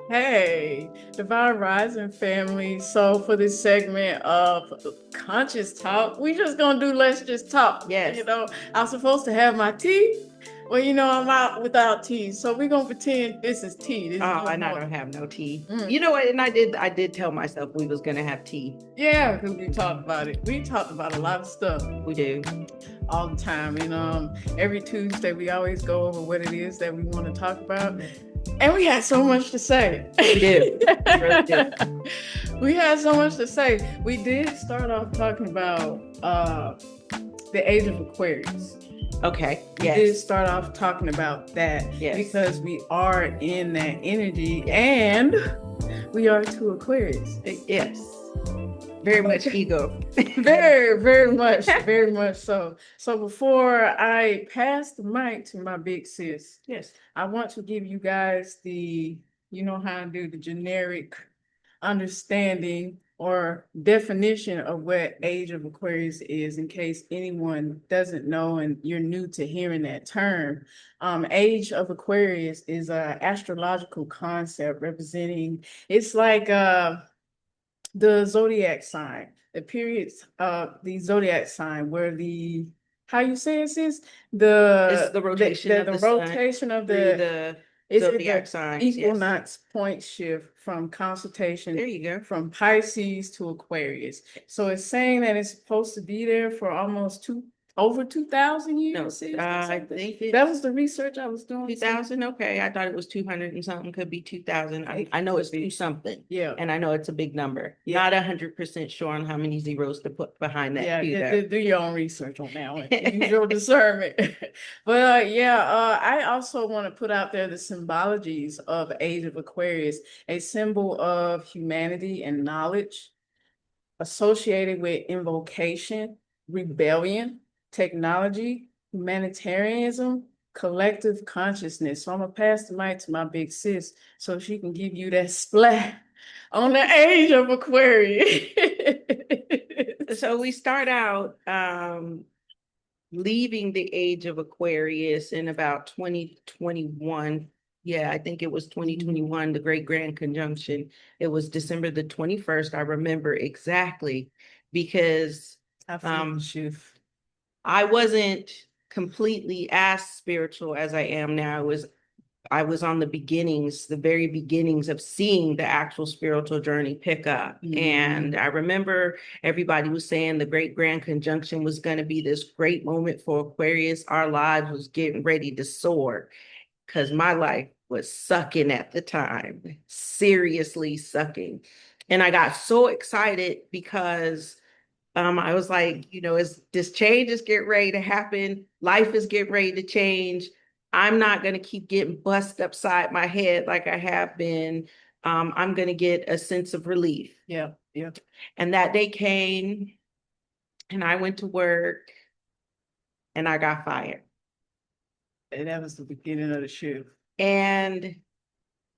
Hey, Divine Rising family. So for this segment of conscious talk, we just gonna do let's just talk. Yes. I'm supposed to have my tea. Well, I'm out without tea. So we're gonna pretend this is tea. This is Oh, no and I more. don't have no tea. Mm. You know what? And I did tell myself we was gonna have tea. Yeah, because we talked about it. We talked about a lot of stuff We do. all the time. Every Tuesday we always go over what it is that we want to talk about. And we had so much to say. We do. We really do. We had so much to say. We did start off talking about the Age of Aquarius. Okay. We did start off talking about that because we are in that energy and we are two Aquarius. Yes. Very much ego. Very, very much so. So before I pass the mic to my big sis, Yes, I want to give you guys how I do the generic understanding or definition of what Age of Aquarius is, in case anyone doesn't know and you're new to hearing that term. Age of Aquarius is an astrological concept representing, it's like the zodiac sign, the periods of the zodiac sign, where how you say it is it's the rotation of the rotation of the zodiac signs. Equinox point shift from consultation. There you go. From Pisces to Aquarius. So it's saying that it's supposed to be there for almost over 2,000 years. No, I think that was the research I was doing. 2,000. Okay, I thought it was 200 and something. Could be 2,000. I know it's two something. Yeah, and I know it's a big number. Yeah. Not 100% sure on how many zeros to put behind that. Yeah, do your own research on that one. Use your discernment. But I also want to put out there the symbologies of Age of Aquarius, a symbol of humanity and knowledge, associated with invocation, rebellion, technology, humanitarianism, collective consciousness. So I'm gonna pass the mic to my big sis so she can give you that splat on the Age of Aquarius. So we start out leaving the Age of Aquarius in about 2021. Yeah, I think it was 2021, the Great Grand Conjunction. It was December the 21st. I remember exactly because I wasn't completely as spiritual as I am now. I was on the very beginnings of seeing the actual spiritual journey pick up. Mm-hmm. And I remember everybody was saying the Great Grand Conjunction was going to be this great moment for Aquarius. Our lives was getting ready to soar because my life was sucking at the time, seriously sucking. And I got so excited because I was like, as this change is getting ready to happen, life is getting ready to change. I'm not going to keep getting bust upside my head like I have been. I'm going to get a sense of relief. Yeah, yeah. And that day came and I went to work and I got fired. And that was the beginning of the shift. And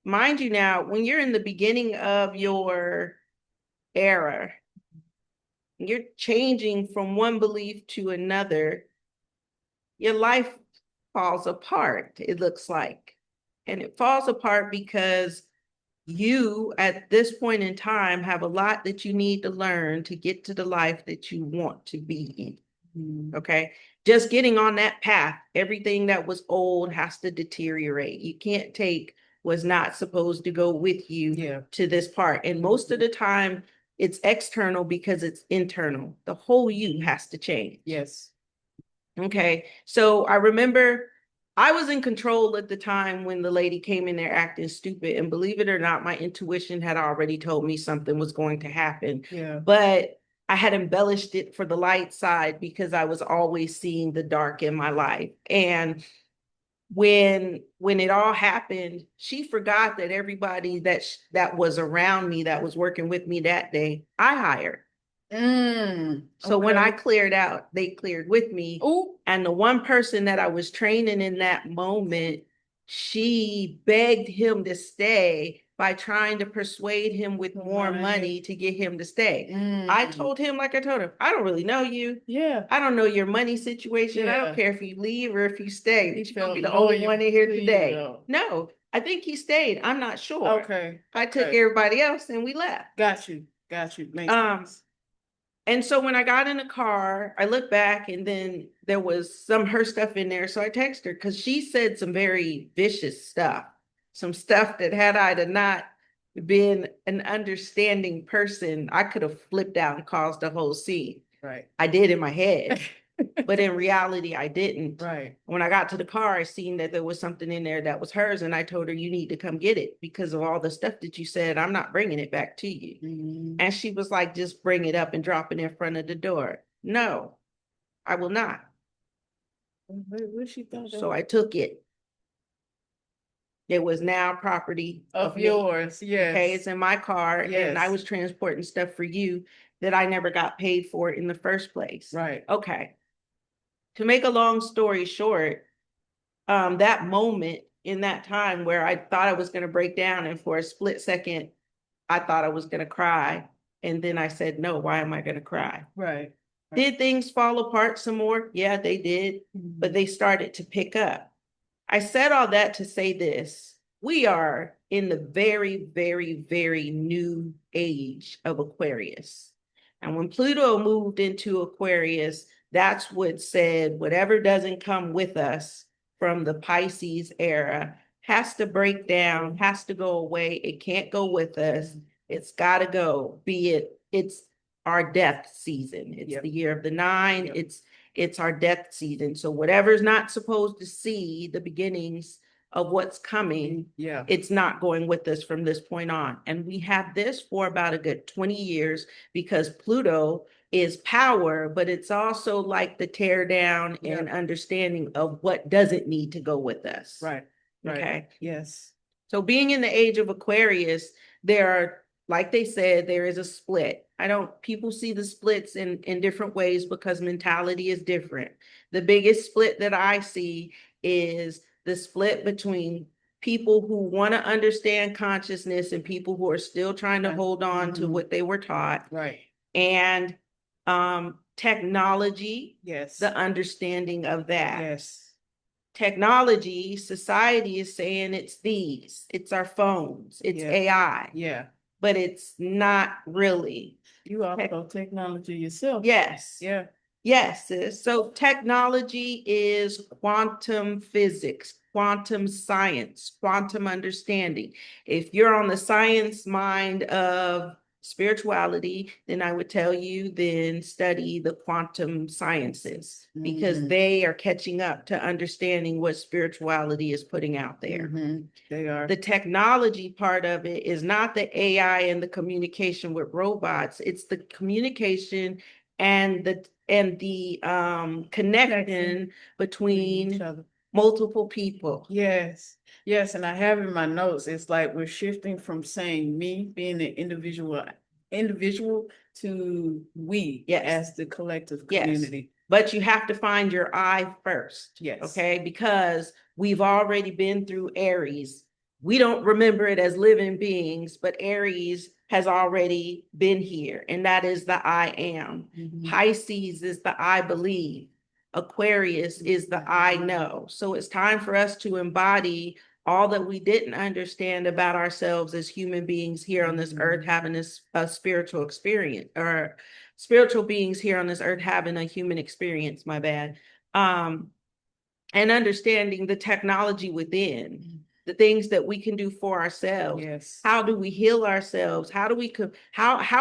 mind you now, when you're in the beginning of your era, you're changing from one belief to another, your life falls apart, it looks like. And it falls apart because you, at this point in time, have a lot that you need to learn to get to the life that you want to be in. Mm-hmm. Okay. Just getting on that path, everything that was old has to deteriorate. You can't take what's not supposed to go with you to this part. And most of the time, it's external because it's internal. The whole you has to change. Yes. Okay. So I remember I was in control at the time when the lady came in there acting stupid. And believe it or not, my intuition had already told me something was going to happen. Yeah. But I had embellished it for the light side because I was always seeing the dark in my life. And when it all happened, she forgot that everybody that was around me, that was working with me that day, I hired. So when I cleared out, they cleared with me. Ooh. And the one person that I was training in that moment, she begged him to stay by trying to persuade him with more money to get him to stay. I told him, like I told him, I don't really know you. Yeah. I don't know your money situation. I don't Yeah. care if you leave or if you stay. He You're gonna be the felt only one in here loyal to you, today. though. No, I think he stayed. I'm not sure. Okay. I took everybody else and we left. Got you. Makes sense. And so when I got in the car, I looked back and then there was some her stuff in there. So I texted her because she said some very vicious stuff, some stuff that had I to not been an understanding person, I could have flipped out and caused a whole scene. Right. I did in my head, but in reality, I didn't. Right. When I got to the car, I seen that there was something in there that was hers, and I told her, you need to come get it because of all the stuff that you said. I'm not bringing it back to you. And she was like, just bring it up and drop it in front of the door. No, I will not. What she thought? So I took it. It was now property of yours. Yes. Okay, it's in my car, Yes. and I was transporting stuff for you that I never got paid for in the first place. Right. Okay. To make a long story short, that moment in that time where I thought I was going to break down, and for a split second, I thought I was going to cry. And then I said, no, why am I going to cry? Right. Did things fall apart some more? Yeah, they did, but they started to pick up. I said all that to say this. We are in the very, very, very new age of Aquarius. And when Pluto moved into Aquarius, that's what said whatever doesn't come with us from the Pisces era has to break down, has to go away. It can't go with us. It's got to go, it's our death season. It's the year of the 9. It's our death season. So whatever's not supposed to see the beginnings of what's coming, it's not going with us from this point on. And we have this for about a good 20 years because Pluto is power, but it's also like the tear down and understanding of what doesn't need to go with us. Right. Okay. Yes. So being in the age of Aquarius, there are, like they said, there is a split. People see the splits in different ways because mentality is different. The biggest split that I see is the split between people who want to understand consciousness and people who are still trying to hold on to what they were taught. Right. And technology, yes, the understanding of that. Yes. Technology, society is saying it's our phones, it's AI. Yeah. But it's not really. You also technology yourself. Yes. Yeah. Yes. So technology is quantum physics, quantum science, quantum understanding. If you're on the science mind of spirituality, then I would tell you, then study the quantum sciences because they are catching up to understanding what spirituality is putting out there. They are. The technology part of it is not the AI and the communication with robots. It's the communication and the connection between multiple people. Yes. Yes. And I have in my notes, it's like we're shifting from saying me being an individual to we as the collective community. But you have to find your I first. Yes. Okay. Because we've already been through Aries. We don't remember it as living beings, but Aries has already been here. And that is the I am. Pisces is the I believe. Aquarius is the I know. So it's time for us to embody all that we didn't understand about ourselves as human beings here on this earth, having a spiritual experience, or spiritual beings here on this earth having a human experience, my bad. And understanding the technology within, the things that we can do for ourselves. Yes. How do we heal ourselves? How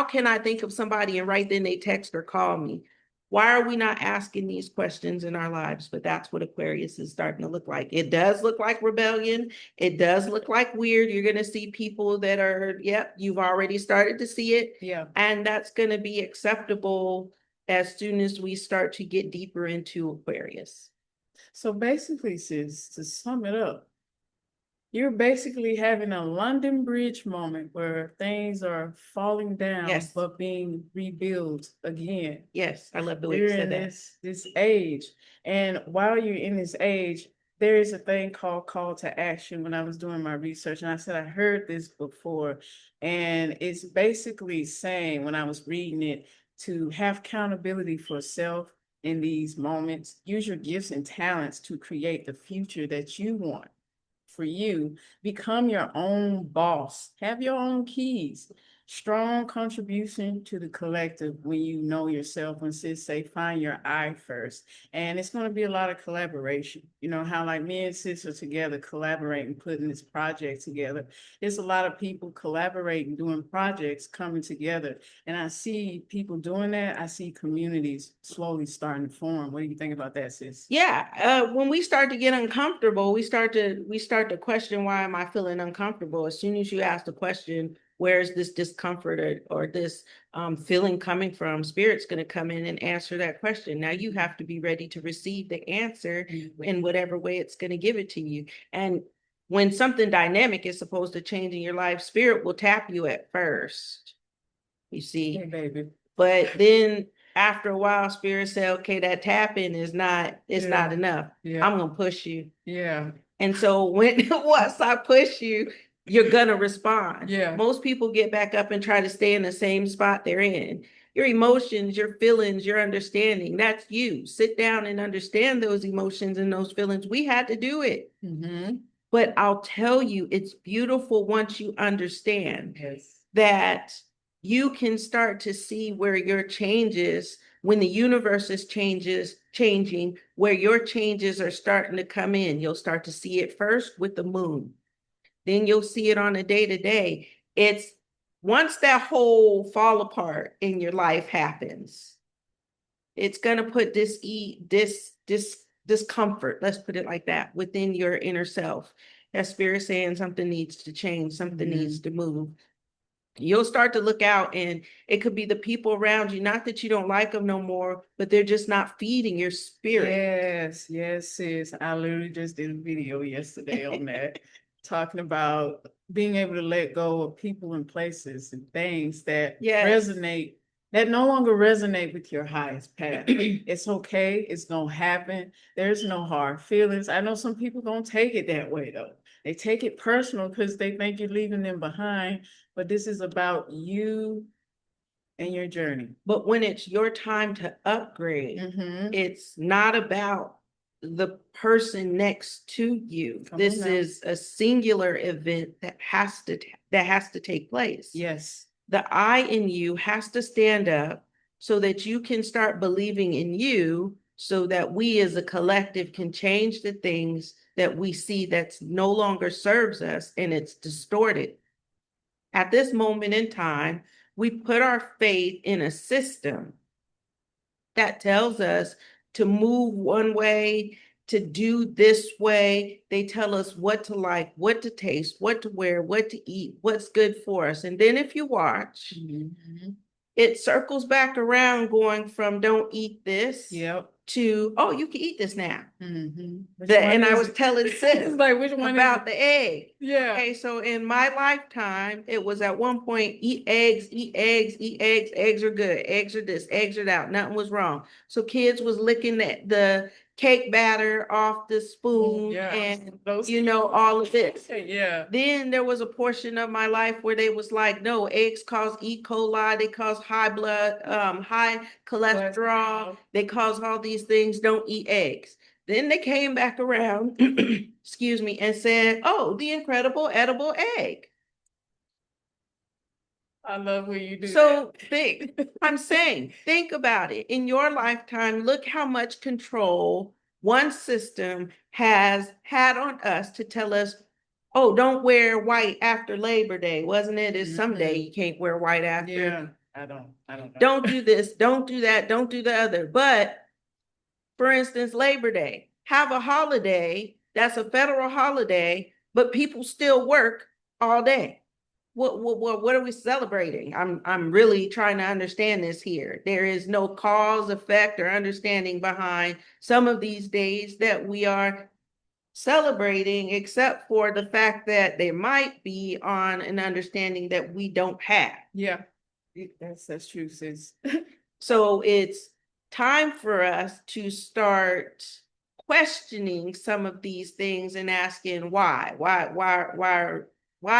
can I think of somebody and right then they text or call me? Why are we not asking these questions in our lives? But that's what Aquarius is starting to look like. It does look like rebellion. It does look like weird. You're going to see people that are, you've already started to see it. Yeah. And that's going to be acceptable as soon as we start to get deeper into Aquarius. So basically, sis, to sum it up, you're basically having a London Bridge moment where things are falling down, but being rebuilt again. Yes, I love the way you said that. This age. And while you're in this age, there is a thing called call to action when I was doing my research. And I said, I heard this before. And it's basically saying, when I was reading it, to have accountability for self in these moments, use your gifts and talents to create the future that you want for you. Become your own boss, have your own keys. Strong contribution to the collective when you know yourself. When sis say, find your I first. And it's going to be a lot of collaboration. You know how like me and sis are together collaborating, putting this project together. There's a lot of people collaborating, doing projects, coming together. And I see people doing that. I see communities slowly starting to form. What do you think about that, sis? Yeah, when we start to get uncomfortable, we start to question, why am I feeling uncomfortable? As soon as you ask the question, where is this discomfort or this feeling coming from? Spirit's going to come in and answer that question. Now you have to be ready to receive the answer in whatever way it's going to give it to you. And when something dynamic is supposed to change in your life, Spirit will tap you at first, you see. Hey, baby. But then after a while, Spirit said, okay, that tapping is not enough. Yeah. I'm gonna push you. Yeah. And so when once I push you, you're gonna respond. Yeah. Most people get back up and try to stay in the same spot they're in. Your emotions, your feelings, your understanding, that's you. Sit down and understand those emotions and those feelings. We had to do it. Mm-hmm. But I'll tell you, it's beautiful once you understand Yes. that you can start to see where your changes, when the universe is changing, where your changes are starting to come in. You'll start to see it first with the moon. Then you'll see it on a day-to-day. It's once that whole fall apart in your life happens, it's gonna put this discomfort, let's put it like that, within your inner self. That spirit saying something needs to change, something needs to move. You'll start to look out, and it could be the people around you, not that you don't like them no more, but they're just not feeding your spirit. Yes, sis. I literally just did a video yesterday on that, talking about being able to let go of people and places and things that resonate, that no longer resonate with your highest path. It's okay. It's gonna happen. There's no hard feelings. I know some people don't take it that way though. They take it personal because they think you're leaving them behind. But this is about you and your journey. But when it's your time to upgrade, it's not about the person next to you. This is a singular event that has to take place. Yes. The I in you has to stand up so that you can start believing in you, so that we as a collective can change the things that we see that's no longer serves us and it's distorted. At this moment in time, we put our faith in a system that tells us to move one way, to do this way. They tell us what to like, what to taste, what to wear, what to eat, what's good for us. And then if you watch, it circles back around, going from don't eat this to, oh, you can eat this now. And I was telling sis like, which one about the egg. Yeah. Okay, so in my lifetime, it was at one point, eat eggs, eat eggs, eat eggs. Eggs are good. Eggs are this, eggs are that. Nothing was wrong. So kids was licking the cake batter off the spoon and all of this. Yeah. Then there was a portion of my life where they was like, no, eggs cause E. coli, they cause high blood, high cholesterol, they cause all these things, don't eat eggs. Then they came back around, excuse me, and said, oh, the incredible edible egg. I love when you do so that. I'm saying, think about it. In your lifetime, look how much control one system has had on us to tell us, oh, don't wear white after Labor Day, wasn't it? It's someday you can't wear white after. Yeah, I don't know. Don't do this, don't do that, don't do the other. But for instance, Labor Day, have a holiday that's a federal holiday, but people still work all day. What are we celebrating? I'm really trying to understand this here. There is no cause, effect, or understanding behind some of these days that we are celebrating, except for the fact that they might be on an understanding that we don't have. Yeah, that's true, sis. So it's time for us to start questioning some of these things and asking why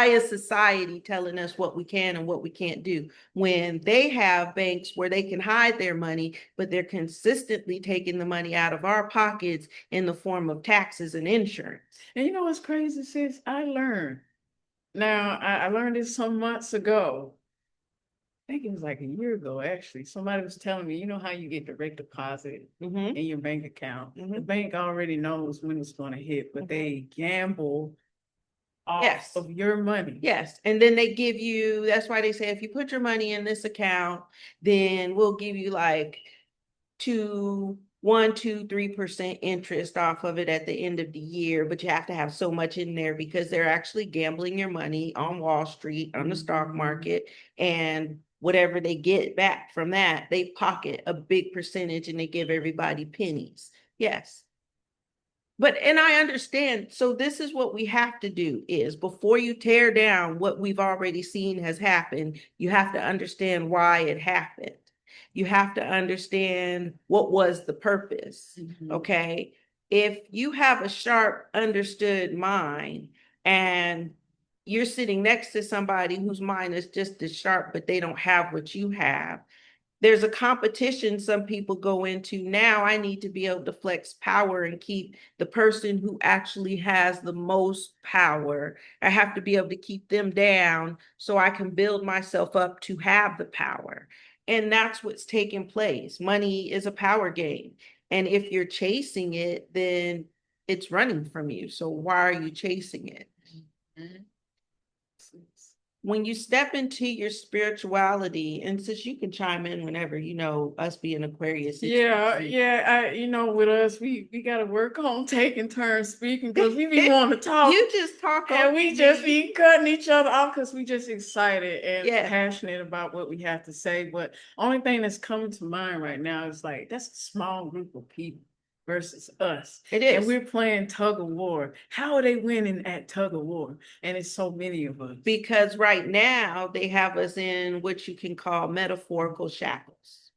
is society telling us what we can and what we can't do when they have banks where they can hide their money, but they're consistently taking the money out of our pockets in the form of taxes and insurance. And you know what's crazy, sis? I learned. Now, I learned this some months ago. I think it was like a year ago, actually. Somebody was telling me, you know how you get direct deposit in your bank account? The bank already knows when it's going to hit, but they gamble off of your money. Yes. And then they give you, that's why they say, if you put your money in this account, then we'll give you like 3% interest off of it at the end of the year, but you have to have so much in there because they're actually gambling your money on Wall Street, on the stock market, and whatever they get back from that, they pocket a big percentage and they give everybody pennies. Yes. But, and I understand, so this is what we have to do is before you tear down what we've already seen has happened, you have to understand why it happened. You have to understand what was the purpose, okay? If you have a sharp, understood mind and you're sitting next to somebody whose mind is just as sharp, but they don't have what you have, there's a competition some people go into. Now I need to be able to flex power and keep the person who actually has the most power. I have to be able to keep them down so I can build myself up to have the power. And that's what's taking place. Money is a power game. And if you're chasing it, then it's running from you. So why are you chasing it? When you step into your spirituality, and since you can chime in whenever, you know, us being Aquarius. With us, we got to work on taking turns speaking because we be wanting to talk. You just talk and we just be cutting each other off because we just excited and passionate about what we have to say. But only thing that's coming to mind right now is like, that's a small group of people versus us. It is. And we're playing tug of war. How are they winning at tug of war? And it's so many of us. Because right now they have us in what you can call metaphorical shackles.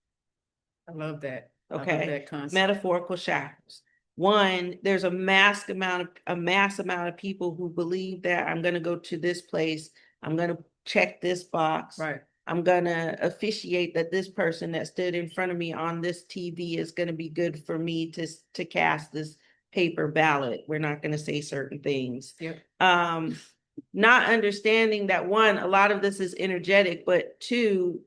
I love that. Okay. I love that concept. Metaphorical shackles. One, there's a mass amount of people who believe that I'm going to go to this place. I'm going to check this box. Right. I'm going to officiate that this person that stood in front of me on this TV is going to be good for me to cast this paper ballot. We're not going to say certain things. Yep. Not understanding that one, a lot of this is energetic, but two,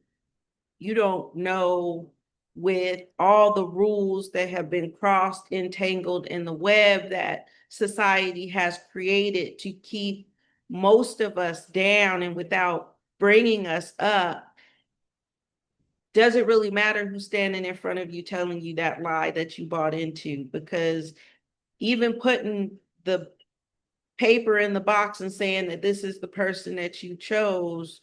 you don't know with all the rules that have been crossed, entangled in the web that society has created to keep most of us down and without bringing us up. Does it really matter who's standing in front of you telling you that lie that you bought into? Because even putting the paper in the box and saying that this is the person that you chose,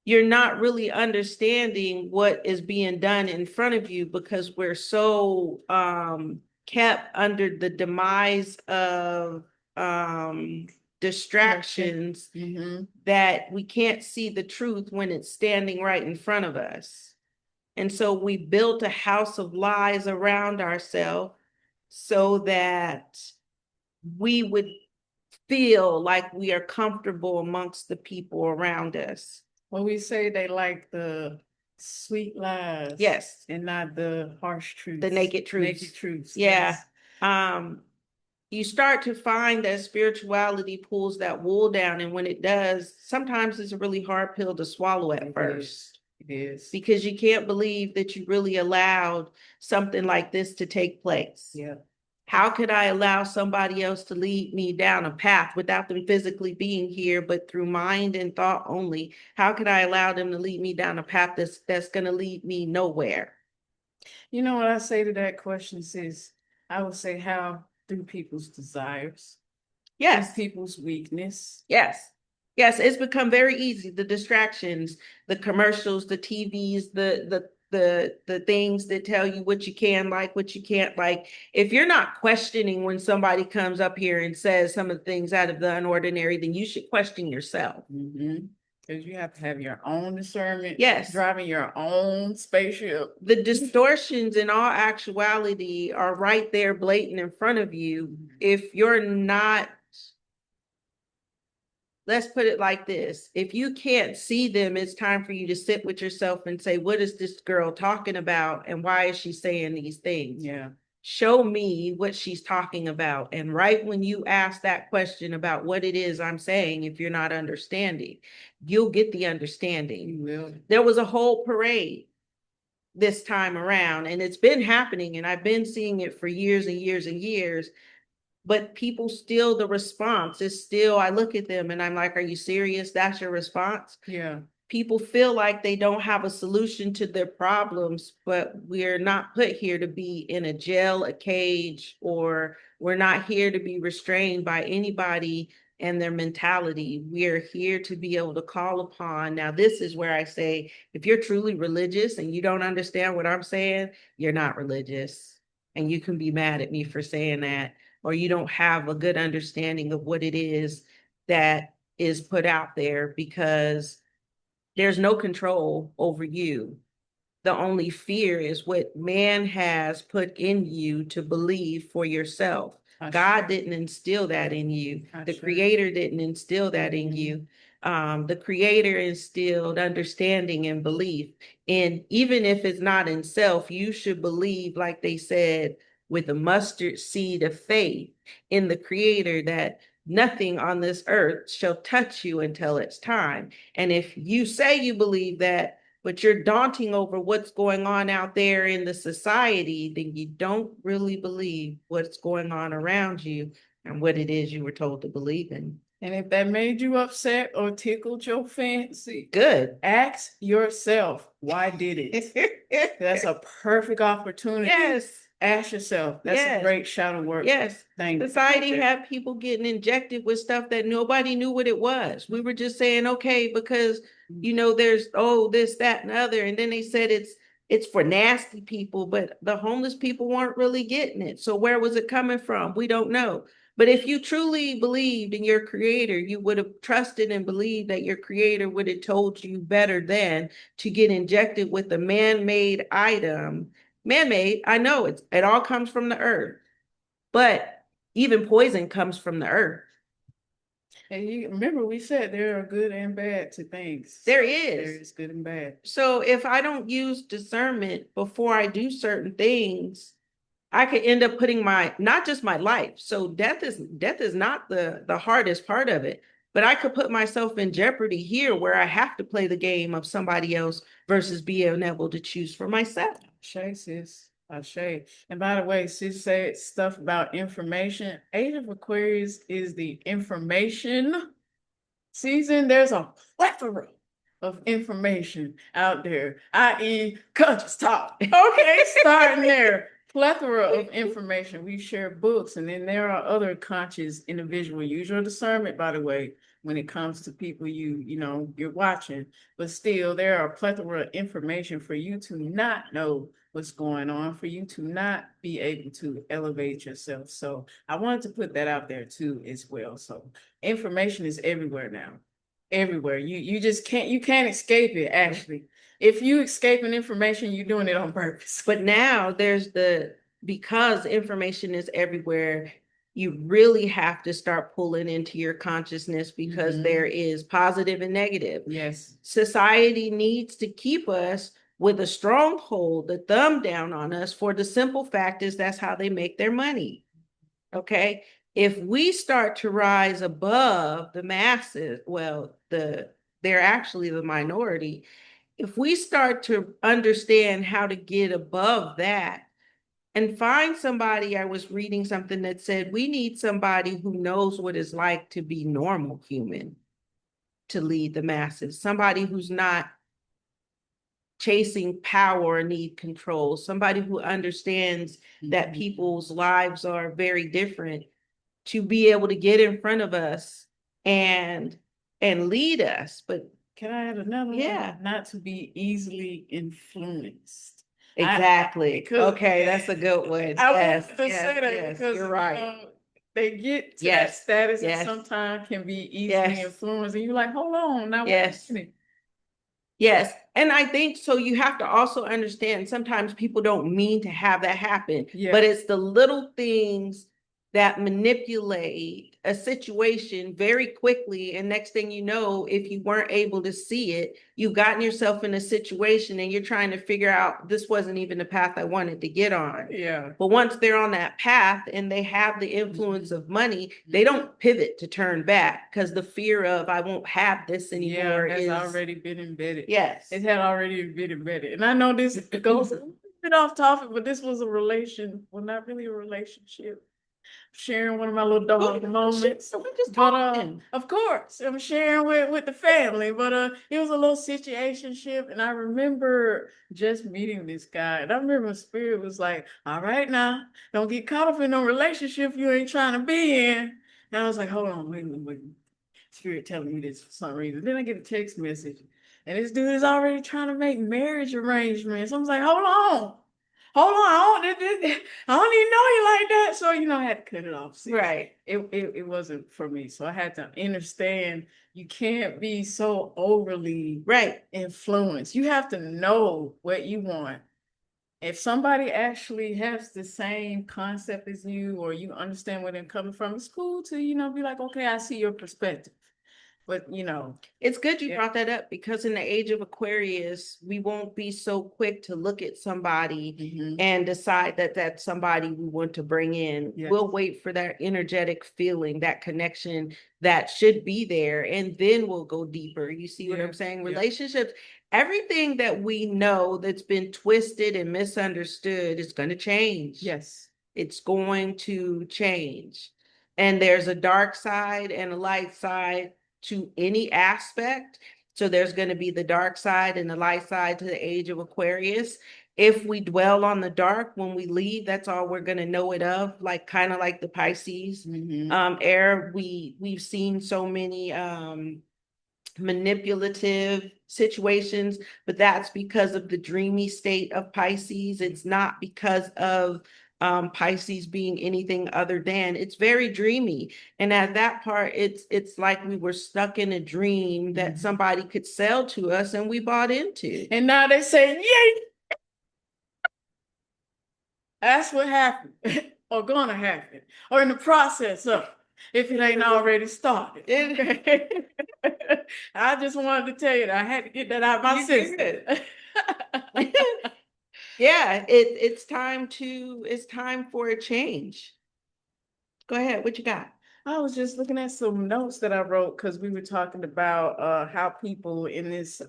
you're not really understanding what is being done in front of you because we're so kept under the demise of distractions that we can't see the truth when it's standing right in front of us. And so we built a house of lies around ourselves so that we would feel like we are comfortable amongst the people around us. Well, we say they like the sweet lies. Yes. And not the harsh truths. The naked truths. Naked truths. Yeah. Yes. You start to find that spirituality pulls that wool down. And when it does, sometimes it's a really hard pill to swallow at first. It is. Because you can't believe that you really allowed something like this to take place. Yeah. How could I allow somebody else to lead me down a path without them physically being here, but through mind and thought only? How could I allow them to lead me down a path that's going to lead me nowhere? You know what I say to that question is, I would say how through people's desires. Yes. Through people's weakness. Yes. Yes, it's become very easy. The distractions, the commercials, the TVs, the things that tell you what you can like, what you can't like. If you're not questioning when somebody comes up here and says some of the things out of the unordinary, then you should question yourself. Because you have to have your own discernment. Yes. Driving your own spaceship. The distortions in all actuality are right there blatant in front of you. If you're not, let's put it like this. If you can't see them, it's time for you to sit with yourself and say, what is this girl talking about? And why is she saying these things? Yeah. Show me what she's talking about. And right when you ask that question about what it is I'm saying, if you're not understanding, you'll get the understanding. You will. There was a whole parade this time around, and it's been happening, and I've been seeing it for years and years and years. But people still, the response is still, I look at them and I'm like, are you serious? That's your response? Yeah. People feel like they don't have a solution to their problems, but we're not put here to be in a jail, a cage, or we're not here to be restrained by anybody and their mentality. We're here to be able to call upon. Now, this is where I say, if you're truly religious and you don't understand what I'm saying, you're not religious. And you can be mad at me for saying that, or you don't have a good understanding of what it is that is put out there, because there's no control over you. The only fear is what man has put in you to believe for yourself. God didn't instill that in you. The Creator didn't instill that in you. The Creator instilled understanding and belief. And even if it's not in self, you should believe, like they said, with a mustard seed of faith in the Creator, that nothing on this earth shall touch you until it's time. And if you say you believe that, but you're daunting over what's going on out there in the society, then you don't really believe what's going on around you and what it is you were told to believe in. And if that made you upset or tickled your fancy, good. Ask yourself, why did it? That's a perfect opportunity. Yes. Ask yourself. That's a great shadow work. Yes. Society had people getting injected with stuff that nobody knew what it was. We were just saying, okay, because there's this, that, and other. And then they said it's for nasty people, but the homeless people weren't really getting it. So where was it coming from? We don't know. But if you truly believed in your Creator, you would have trusted and believed that your Creator would have told you better than to get injected with a man-made item. Man-made, I know it all comes from the earth, but even poison comes from the earth. And you remember we said there are good and bad to things. There is. There is good and bad. So if I don't use discernment before I do certain things, I could end up putting not just my life. So death is not the hardest part of it, but I could put myself in jeopardy here where I have to play the game of somebody else versus being able to choose for myself. Shay, sis. Shay. And by the way, sis said stuff about information. Age of Aquarius is the information season. There's a plethora of information out there, i.e. conscious talk. Okay, starting there. Plethora of information. We share books, and then there are other conscious individual. Use your discernment, by the way, when it comes to people you're watching. But still, there are a plethora of information for you to not know what's going on, for you to not be able to elevate yourself. So I wanted to put that out there too as well. So information is everywhere now. Everywhere. You just can't escape it, actually. If you escaping information, you're doing it on purpose. But now because information is everywhere, you really have to start pulling into your consciousness, because there is positive and negative. Yes. Society needs to keep us with a stronghold, the thumb down on us, for the simple fact is that's how they make their money. Okay. If we start to rise above the masses, well, they're actually the minority. If we start to understand how to get above that and find somebody, I was reading something that said we need somebody who knows what it's like to be normal human to lead the masses, somebody who's not chasing power or need control, somebody who understands that people's lives are very different, to be able to get in front of us and lead us. But can I add another one? Not to be easily influenced. Exactly. Okay, that's a good one. I want to say that because you're right. they get to that Yes. status and Yes. sometimes can be easily Yes. influenced. And you're like, hold on, now wait a Yes. minute. Yes. And I think so. You have to also understand sometimes people don't mean to have that happen, Yeah. but it's the little things that manipulate a situation very quickly. And next thing you know, if you weren't able to see it, you've gotten yourself in a situation and you're trying to figure out this wasn't even the path I wanted to get on. Yeah. But once they're on that path and they have the influence of money, they don't pivot to turn back because the fear of I won't have this anymore has is already been embedded. Yes. It had already been embedded. And I know this goes a bit off topic, but this was a not really a relationship. Sharing one of my little dog moments. But of course, I'm sharing with the family. But it was a little situationship, and I remember just meeting this guy, and I remember Spirit was like, "All right, now, don't get caught up in no relationship you ain't trying to be in." And I was like, "Hold on, wait. Spirit telling me this for some reason." Then I get a text message, and this dude is already trying to make marriage arrangements. I was like, hold on. I don't even know you like that. So, I had to cut it off. See, Right. It wasn't for me. So I had to understand you can't be so overly influenced. You have to know what you want. If somebody actually has the same concept as you, or you understand where they're coming from, it's cool to, be like, okay, I see your perspective. But it's good you brought that up because in the age of Aquarius, we won't be so quick to look at somebody and decide that that's somebody we want to bring in. Yes. We'll wait for that energetic feeling, that connection that should be there, and then we'll go deeper. You see what I'm saying? Relationships, everything that we know that's been twisted and misunderstood is going to change. Yes. It's going to change. And there's a dark side and a light side to any aspect. So there's going to be the dark side and the light side to the age of Aquarius. If we dwell on the dark when we leave, that's all we're going to know it of, like kind of like the Pisces air. We've seen so many manipulative situations, but that's because of the dreamy state of Pisces. It's not because of Pisces being anything other than it's very dreamy. And at that part, it's like we were stuck in a dream that somebody could sell to us and we bought into. And now they say, yay! That's what happened, or gonna happen, or in the process of, if it ain't already started. I just wanted to tell you that I had to get that out of my system. Yeah, it's time for a change. Go ahead, what you got? I was just looking at some notes that I wrote because we were talking about how people in this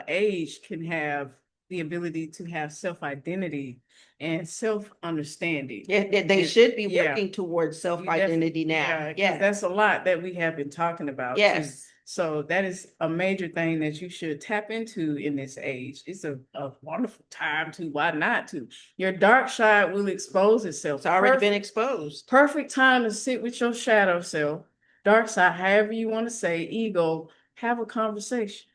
age can have the ability to have self-identity and self-understanding. Yeah, they should be working towards self-identity now. Yeah, that's a lot that we have been talking about. Yes. Too. So that is a major thing that you should tap into in this age. It's a wonderful time to. Why not to? Your dark side will expose itself. It's already been exposed. Perfect time to sit with your shadow self, dark side, however you want to say, ego, have a conversation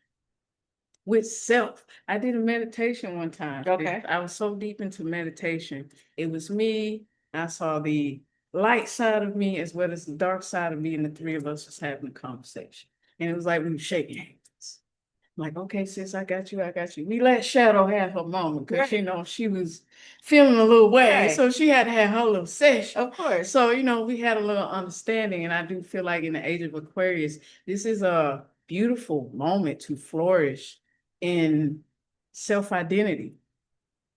with self. I did a meditation one time. Okay. I was so deep into meditation. It was me. I saw the light side of me as well as the dark side of me, and the three of us was having a conversation. And it was like we were shaking hands. I'm like, okay, sis, I got you. We let Shadow have her moment because she was feeling a little way. So she had to have her little session. Of course. So, we had a little understanding. And I do feel like in the age of Aquarius, this is a beautiful moment to flourish in self-identity.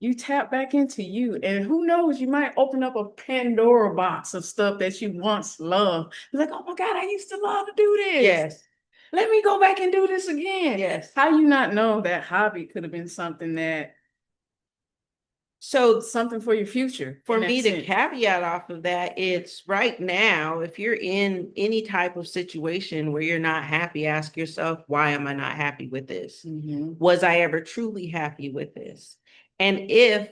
You tap back into you, and who knows, you might open up a Pandora box of stuff that you once loved. You're like, oh my God, I used to love to do this. Yes. Let me go back and do this again. Yes. How you not know that hobby could have been something something for your future? For me to caveat off of that, it's right now, if you're in any type of situation where you're not happy, ask yourself, why am I not happy with this? Was I ever truly happy with this? And if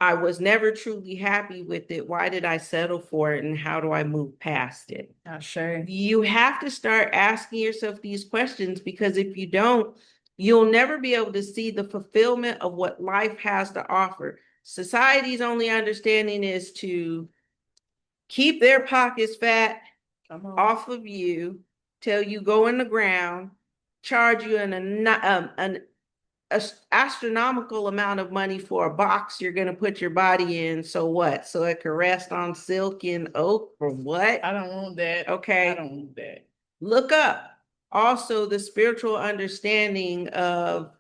I was never truly happy with it, why did I settle for it? And how do I move past it? Sure. You have to start asking yourself these questions, because if you don't, you'll never be able to see the fulfillment of what life has to offer. Society's only understanding is to keep their pockets fat Come on. off of you till you go in the ground, charge you an astronomical amount of money for a box you're going to put your body in. So what? So it can rest on silk and oak for what? I don't want that. Okay. I don't want that. Look up also the spiritual understanding of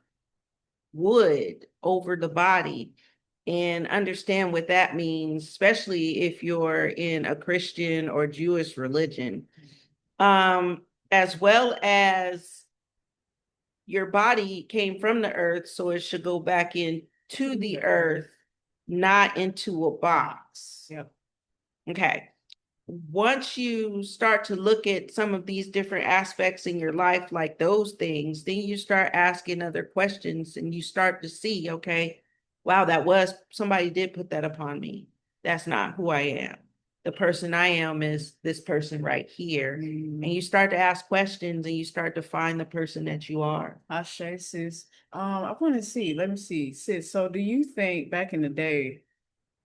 wood over the body and understand what that means, especially if you're in a Christian or Jewish religion. As well as your body came from the earth, so it should go back into the earth, not into a box. Yep. Okay. Once you start to look at some of these different aspects in your life, like those things, then you start asking other questions and you start to see, okay, wow, somebody did put that upon me. That's not who I am. The person I am is this person right here. And you start to ask questions and you start to find the person that you are. Ashe, sis. I want to see, let me see, sis. So do you think back in the day,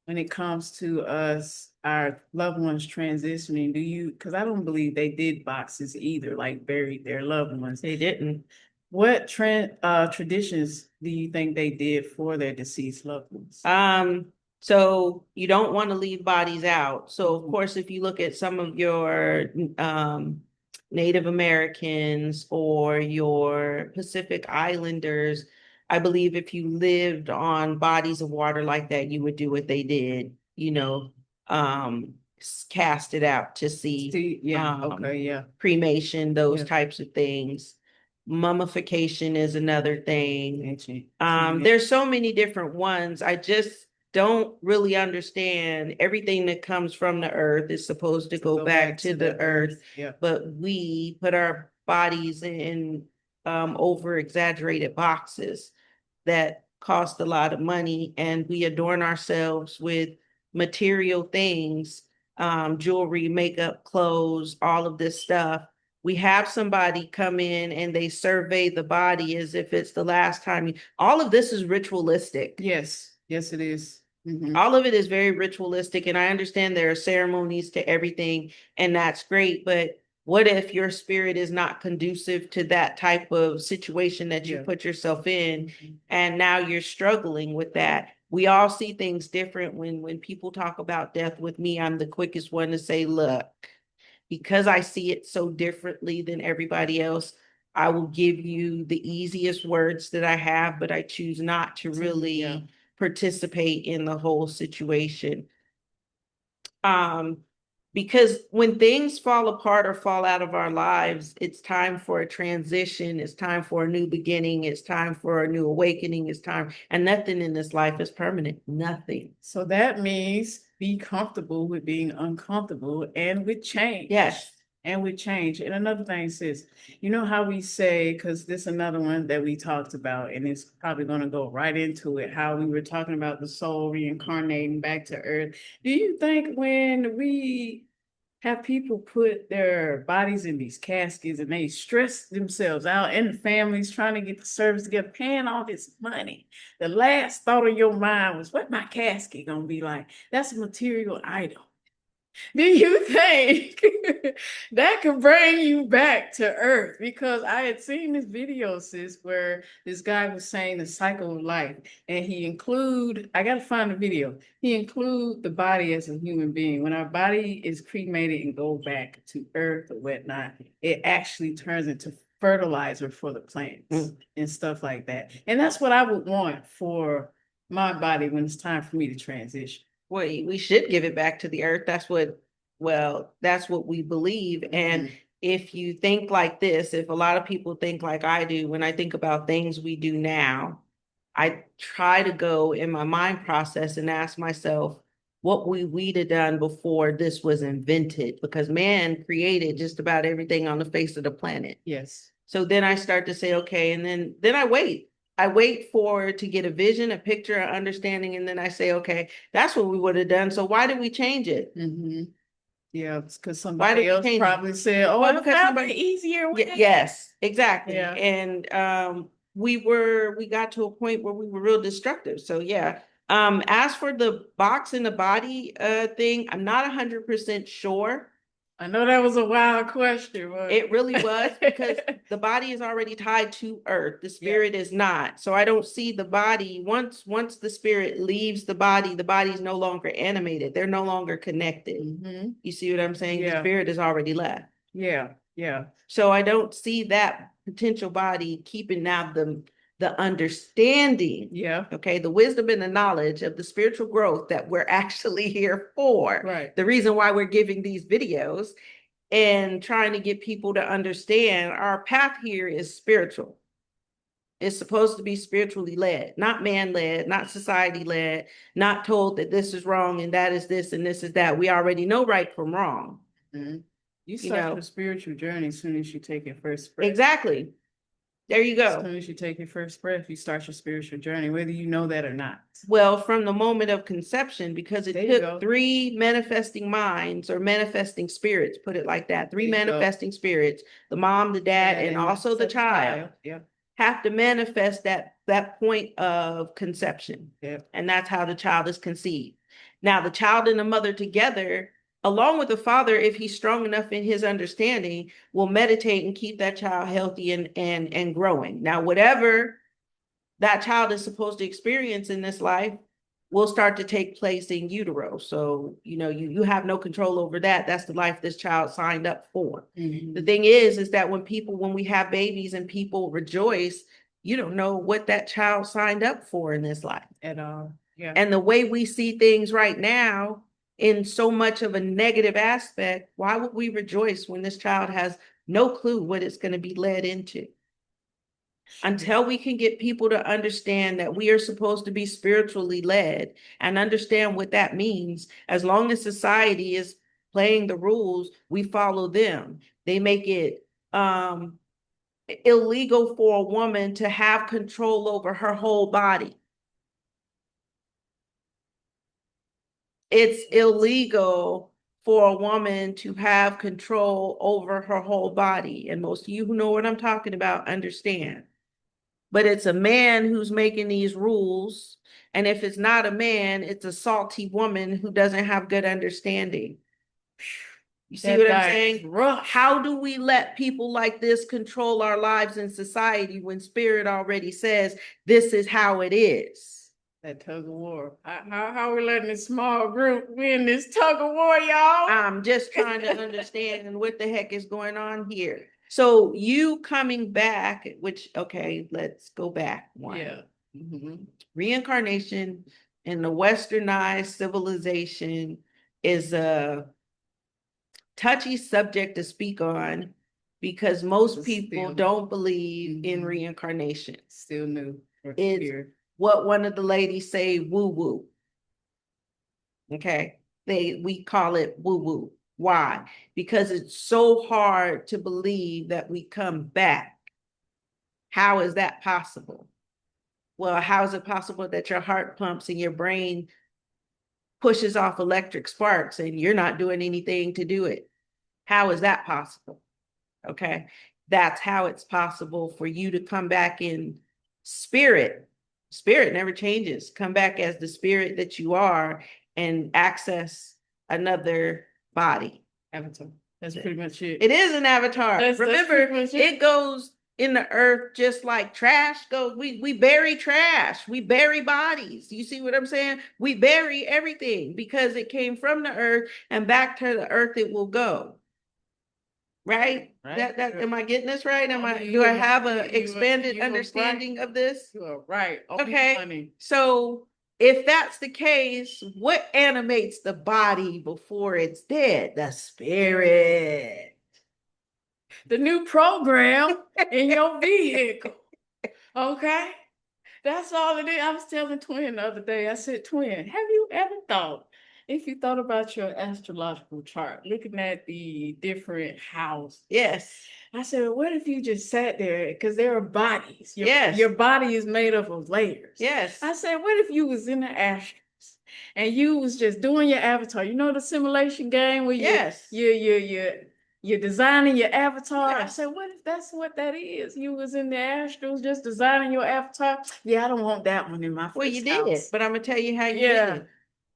when it comes to us, our loved ones transitioning, because I don't believe they did boxes either, like buried their loved ones. They didn't. What traditions do you think they did for their deceased loved ones? So you don't want to leave bodies out. So of course, if you look at some of your Native Americans or your Pacific Islanders, I believe if you lived on bodies of water like that, you would do what they did, cast it out to sea. Cremation, those types of things. Mummification is another thing. There's so many different ones. I just don't really understand. Everything that comes from the earth is supposed to go back to the earth. Yeah. But we put our bodies in over exaggerated boxes that cost a lot of money, and we adorn ourselves with material things, jewelry, makeup, clothes, all of this stuff. We have somebody come in and they survey the body as if it's the last time. All of this is ritualistic. Yes, yes, it is. Mm-hmm. All of it is very ritualistic, and I understand there are ceremonies to everything, and that's great. But what if your spirit is not conducive to that type of situation that you put yourself in, and now you're struggling with that? We all see things different. When people talk about death with me, I'm the quickest one to say, look, because I see it so differently than everybody else, I will give you the easiest words that I have, but I choose not to really participate in the whole situation. Because when things fall apart or fall out of our lives, it's time for a transition. It's time for a new beginning. It's time for a new awakening. It's time, and nothing in this life is permanent. Nothing. So that means be comfortable with being uncomfortable and with change. Yes. And with change. And another thing, sis, you know how we say, because this is another one that we talked about, and it's probably going to go right into it, how we were talking about the soul reincarnating back to earth. Do you think when we have people put their bodies in these caskets and they stress themselves out and the families trying to get the service together, paying all this money, the last thought of your mind was, what my casket gonna be like? That's a material item. Do you think that could bring you back to earth? Because I had seen this video, sis, where this guy was saying the cycle of life, and I gotta find the video. He include the body as a human being. When our body is cremated and go back to earth or whatnot, it actually turns into fertilizer for the plants and stuff like that. And that's what I would want for my body when it's time for me to transition. Well, we should give it back to the earth. That's what we believe. And if you think like this, if a lot of people think like I do, when I think about things we do now, I try to go in my mind process and ask myself what we'd have done before this was invented, because man created just about everything on the face of the planet. Yes. So then I start to say, okay, and then I wait. I wait to get a vision, a picture, an understanding, and then I say, okay, that's what we would have done. So why did we change it? Mm-hmm. Yeah, because somebody else probably said, "Oh, well, because somebody easier way." Yes, exactly. Yeah. And we got to a point where we were real destructive. So yeah, As for the box in the body thing, I'm not 100% sure. I know that was a wild question, but It really was, because the body is already tied to earth. The spirit is not. So I don't see the body. Once the spirit leaves the body is no longer animated. They're no longer connected. You see what I'm saying? The spirit is already left. Yeah. So I don't see that potential body keeping now the understanding. Okay. The wisdom and the knowledge of the spiritual growth that we're actually here for. Right. The reason why we're giving these videos and trying to get people to understand our path here is spiritual. It's supposed to be spiritually led, not man-led, not society-led, not told that this is wrong and that is this and this is that. We already know right from wrong. You start your spiritual journey as soon as you take your first breath. Exactly. There you go. As soon as you take your first breath, you start your spiritual journey, whether you know that or not. Well, from the moment of conception, because it took 3 manifesting minds or manifesting spirits, put it like that, 3 manifesting spirits, the mom, the dad, and also the child, have to manifest that point of conception. And that's how the child is conceived. Now, the child and the mother together, along with the father, if he's strong enough in his understanding, will meditate and keep that child healthy and growing. Now, whatever that child is supposed to experience in this life will start to take place in utero. So, you have no control over that. That's the life this child signed up for. The thing is that when we have babies and people rejoice, you don't know what that child signed up for in this life at all. And the way we see things right now, in so much of a negative aspect, why would we rejoice when this child has no clue what it's going to be led into? Until we can get people to understand that we are supposed to be spiritually led and understand what that means, as long as society is playing the rules, we follow them. They make it illegal for a woman to have control over her whole body. It's illegal for a woman to have control over her whole body. And most of you who know what I'm talking about understand. But it's a man who's making these rules. And if it's not a man, it's a salty woman who doesn't have good understanding. You see what I'm saying? How do we let people like this control our lives in society when spirit already says this is how it is? That tug of war. How are we letting this small group win this tug of war, y'all? I'm just trying to understand what the heck is going on here. So you coming back, okay, let's go back one. Reincarnation in the westernized civilization is a touchy subject to speak on because most people don't believe in reincarnation. Still new. It's what one of the ladies say, woo-woo. Okay, we call it woo-woo. Why? Because it's so hard to believe that we come back. How is that possible? Well, how is it possible that your heart pumps and your brain pushes off electric sparks and you're not doing anything to do it? How is that possible? Okay, that's how it's possible for you to come back in spirit. Spirit never changes. Come back as the spirit that you are and access another body. Avatar. That's pretty much it. It is an avatar. Remember, it goes in the earth just like trash goes. We bury trash. We bury bodies. You see what I'm saying? We bury everything because it came from the earth and back to the earth it will go. Right? Am I getting this right? Do I have an expanded understanding of this? You are right. Okay. So if that's the case, what animates the body before it's dead? The spirit. The new program in your vehicle. Okay. That's all it is. I was telling Twin the other day, I said, Twin, have you ever thought, if you thought about your astrological chart, looking at the different houses? Yes. I said, what if you just sat there? Because there are bodies. Yes. Your body is made up of layers. Yes. I said, what if you was in the astros and you was just doing your avatar? You know the simulation game where yes. you you're designing your avatar. I Yeah. said, what if that's what that is? You was in the astrals just designing your avatar. Yeah, I don't want that one in my Well, first you did, house. but I'm gonna tell you how you did Yeah. it.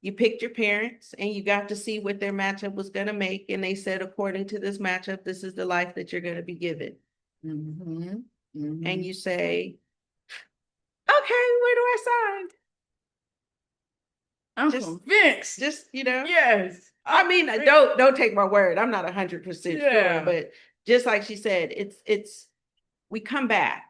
You picked your parents and you got to see what their matchup was gonna make, and they said, according to this matchup, this is the life that you're gonna be given. Mm-hmm. And you say, okay, where do I sign? I'm Just, convinced. just, you know. Yes. I mean, don't take my word. I'm not 100% sure, Yeah. but just like she said, it's we come back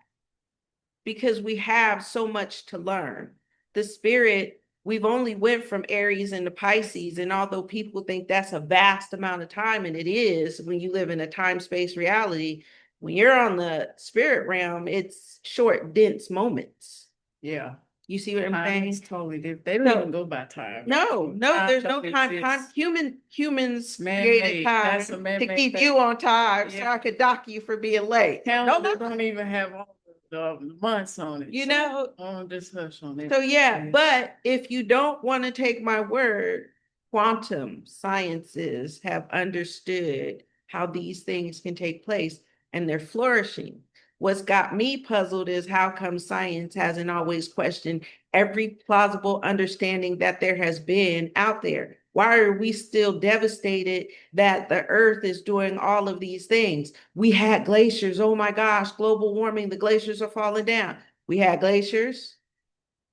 because we have so much to learn. The spirit, we've only went from Aries into Pisces, and although people think that's a vast amount of time, and it is when you live in a time-space reality, when you're on the spirit realm, it's short, dense moments. Yeah. You see what I'm Time saying? is totally different. They don't even go by time. No, there's no time. Humans created time to keep you on time so I could dock you for being late. Calendar don't even have all the months on it. You know, just hush on it. so yeah, but if you don't want to take my word, quantum sciences have understood how these things can take place and they're flourishing. What's got me puzzled is how come science hasn't always questioned every plausible understanding that there has been out there? Why are we still devastated that the earth is doing all of these things? We had glaciers. Oh my gosh, global warming, the glaciers are falling down. We had glaciers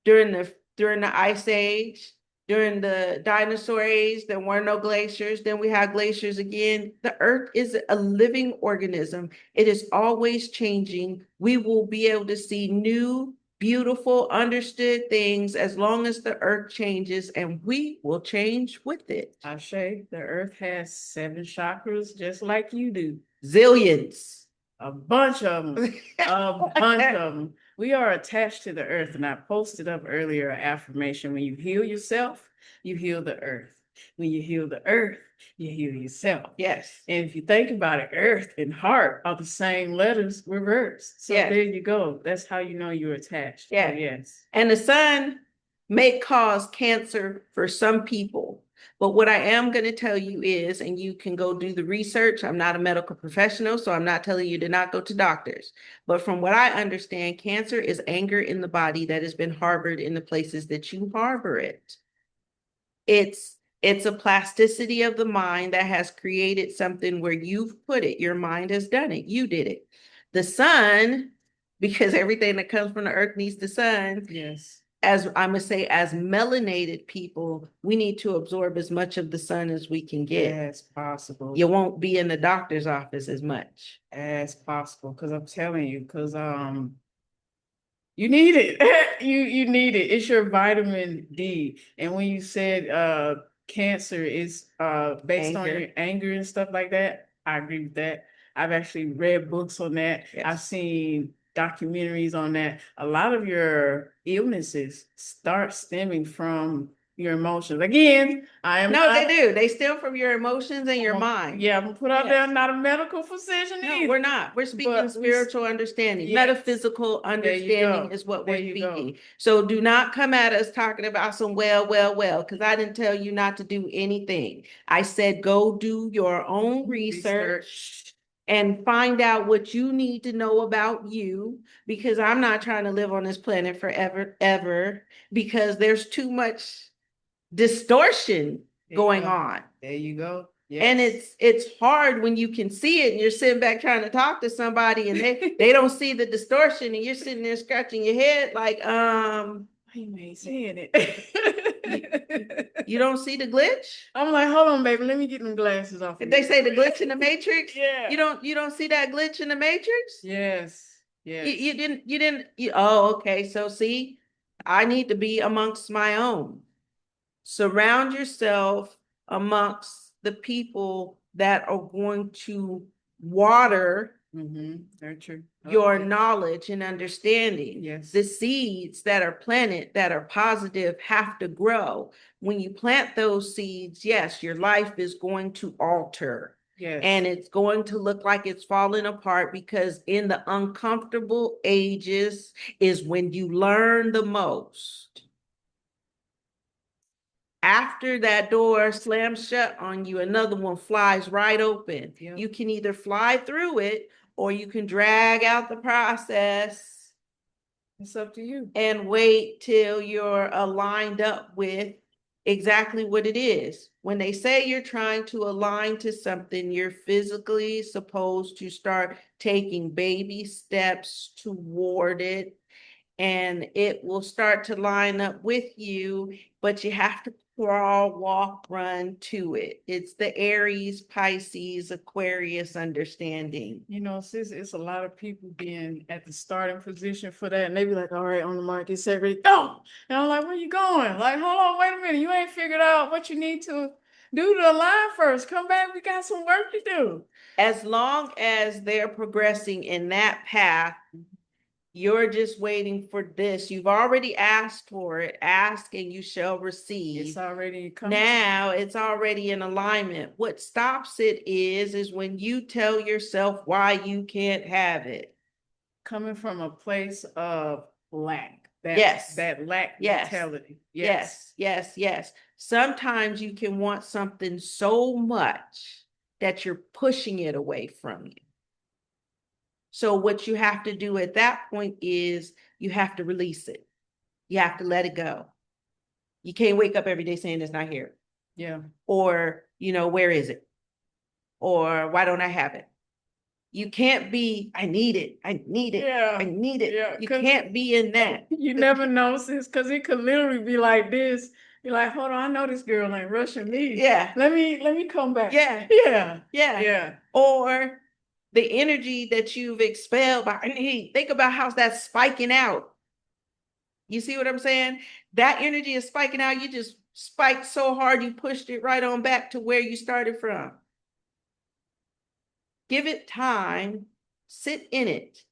during the ice age, during the dinosaur age, there were no glaciers. Then we had glaciers again. The earth is a living organism. It is always changing. We will be able to see new, beautiful, understood things as long as the earth changes, and we will change with it. The earth has 7 chakras just like you do. Zillions. A bunch of them. A bunch of them. We are attached to the earth, and I posted up earlier an affirmation. When you heal yourself, you heal the earth. When you heal the earth, you heal yourself. Yes. And if you think about it, earth and heart are the same letters reversed. So yes. There you go. That's how you know you're attached. Yeah. So yes. And the sun may cause cancer for some people. But what I am going to tell you is, and you can go do the research. I'm not a medical professional, so I'm not telling you to not go to doctors. But from what I understand, cancer is anger in the body that has been harbored in the places that you harbor it. It's a plasticity of the mind that has created something where you've put it. Your mind has done it. You did it. The sun, because everything that comes from the earth needs the sun. Yes. As I'm gonna say, as melanated people, we need to absorb as much of the sun as we can get. As possible. You won't be in the doctor's office as much. As possible, because I'm telling you, because you need it. You need it. It's your vitamin D. And when you said cancer is based on your anger and stuff like that, I agree with that. I've actually read books on that. Yes. I've seen documentaries on that. A lot of your illnesses start stemming from your emotions. Again, they do. They stem from your emotions and your mind. Yeah, I'm gonna put out there, I'm not a medical physician either. We're not. We're speaking spiritual understanding. Yes. Metaphysical understanding is what we're speaking. So do not come at us talking about some well, because I didn't tell you not to do anything. I said go do your own research and find out what you need to know about you, because I'm not trying to live on this planet forever, ever, because there's too much distortion going on. There you go. Yes. And it's hard when you can see it and you're sitting back trying to talk to somebody and they don't see the distortion and you're sitting there scratching your head like, you ain't saying it. You don't see the glitch? I'm like, hold on, baby, let me get them glasses off. Did they say the glitch in the matrix? Yeah. You don't see that glitch in the matrix? Yes. Yes. You didn't. Oh, okay. So see, I need to be amongst my own. Surround yourself amongst the people that are going to water nurture your knowledge and understanding. Yes. The seeds that are planted that are positive have to grow. When you plant those seeds, yes, your life is going to alter. Yes. And it's going to look like it's falling apart, because in the uncomfortable ages is when you learn the most. After that door slams shut on you, another one flies right open. Yep. You can either fly through it or you can drag out the process. It's up to you. And wait till you're aligned up with exactly what it is. When they say you're trying to align to something, you're physically supposed to start taking baby steps toward it, and it will start to line up with you, but you have to crawl, walk, run to it. It's the Aries, Pisces, Aquarius understanding. You know, sis, it's a lot of people being at the starting position for that, and they be like, all right, on the market, set, ready, go. And I'm like, where you going? Like, hold on, wait a minute. You ain't figured out what you need to do to align first. Come back, we got some work to do. As long as they're progressing in that path, you're just waiting for this. You've already asked for it. Ask and you shall receive. It's already coming. Now it's already in alignment. What stops it is when you tell yourself why you can't have it. Coming from a place of lack. That lack mentality. Yes. Sometimes you can want something so much that you're pushing it away from you. So what you have to do at that point is you have to release it. You have to let it go. You can't wake up every day saying it's not here. Yeah. Or, where is it? Or why don't I have it? You can't be, I need it. Yeah. I need it. Yeah. You can't be in that. You never know, sis, because it could literally be like this. You're like, hold on, I know this girl ain't rushing me. Yeah. Let me come back. Yeah. Or the energy that you've expelled think about how that's spiking out. You see what I'm saying? That energy is spiking out. You just spiked so hard, you pushed it right on back to where you started from. Give it time, sit in it.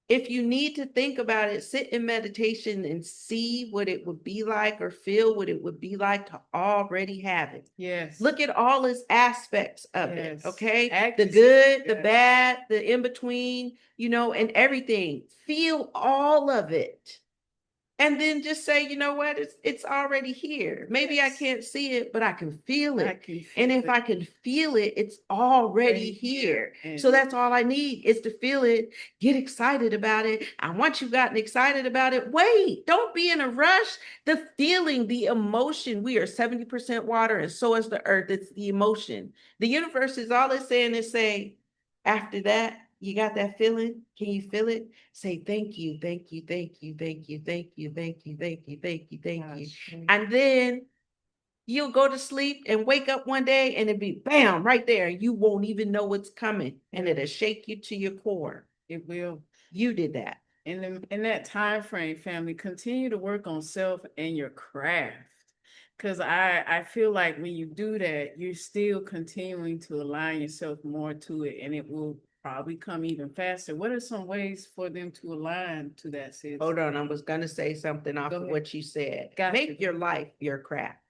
If you need to think about it, sit in meditation and see what it would be like or feel what it would be like to already have it. Yes. Look at all its aspects of it, okay? The good, the bad, the in between, and everything. Feel all of it. And then just say, you know what, it's already here. Maybe I can't see it, but I can feel it. And if I can feel it, it's already here. So that's all I need is to feel it, get excited about it. And once you've gotten excited about it, wait, don't be in a rush. The feeling, the emotion, we are 70% water and so is the earth. It's the emotion. The universe is all it's saying is say, after that, you got that feeling? Can you feel it? Say thank you, thank you, thank you, thank you, thank you, thank you, thank you, thank you, thank you. And then you'll go to sleep and wake up one day and it'll be bam right there. You won't even know what's coming and it'll shake you to your core. It will. You did that. In that time frame, family, continue to work on self and your craft. Because I feel like when you do that, you're still continuing to align yourself more to it, and it will probably come even faster. What are some ways for them to align to that, sis? Hold on, I was going to say something off of what you said. Make your life your craft.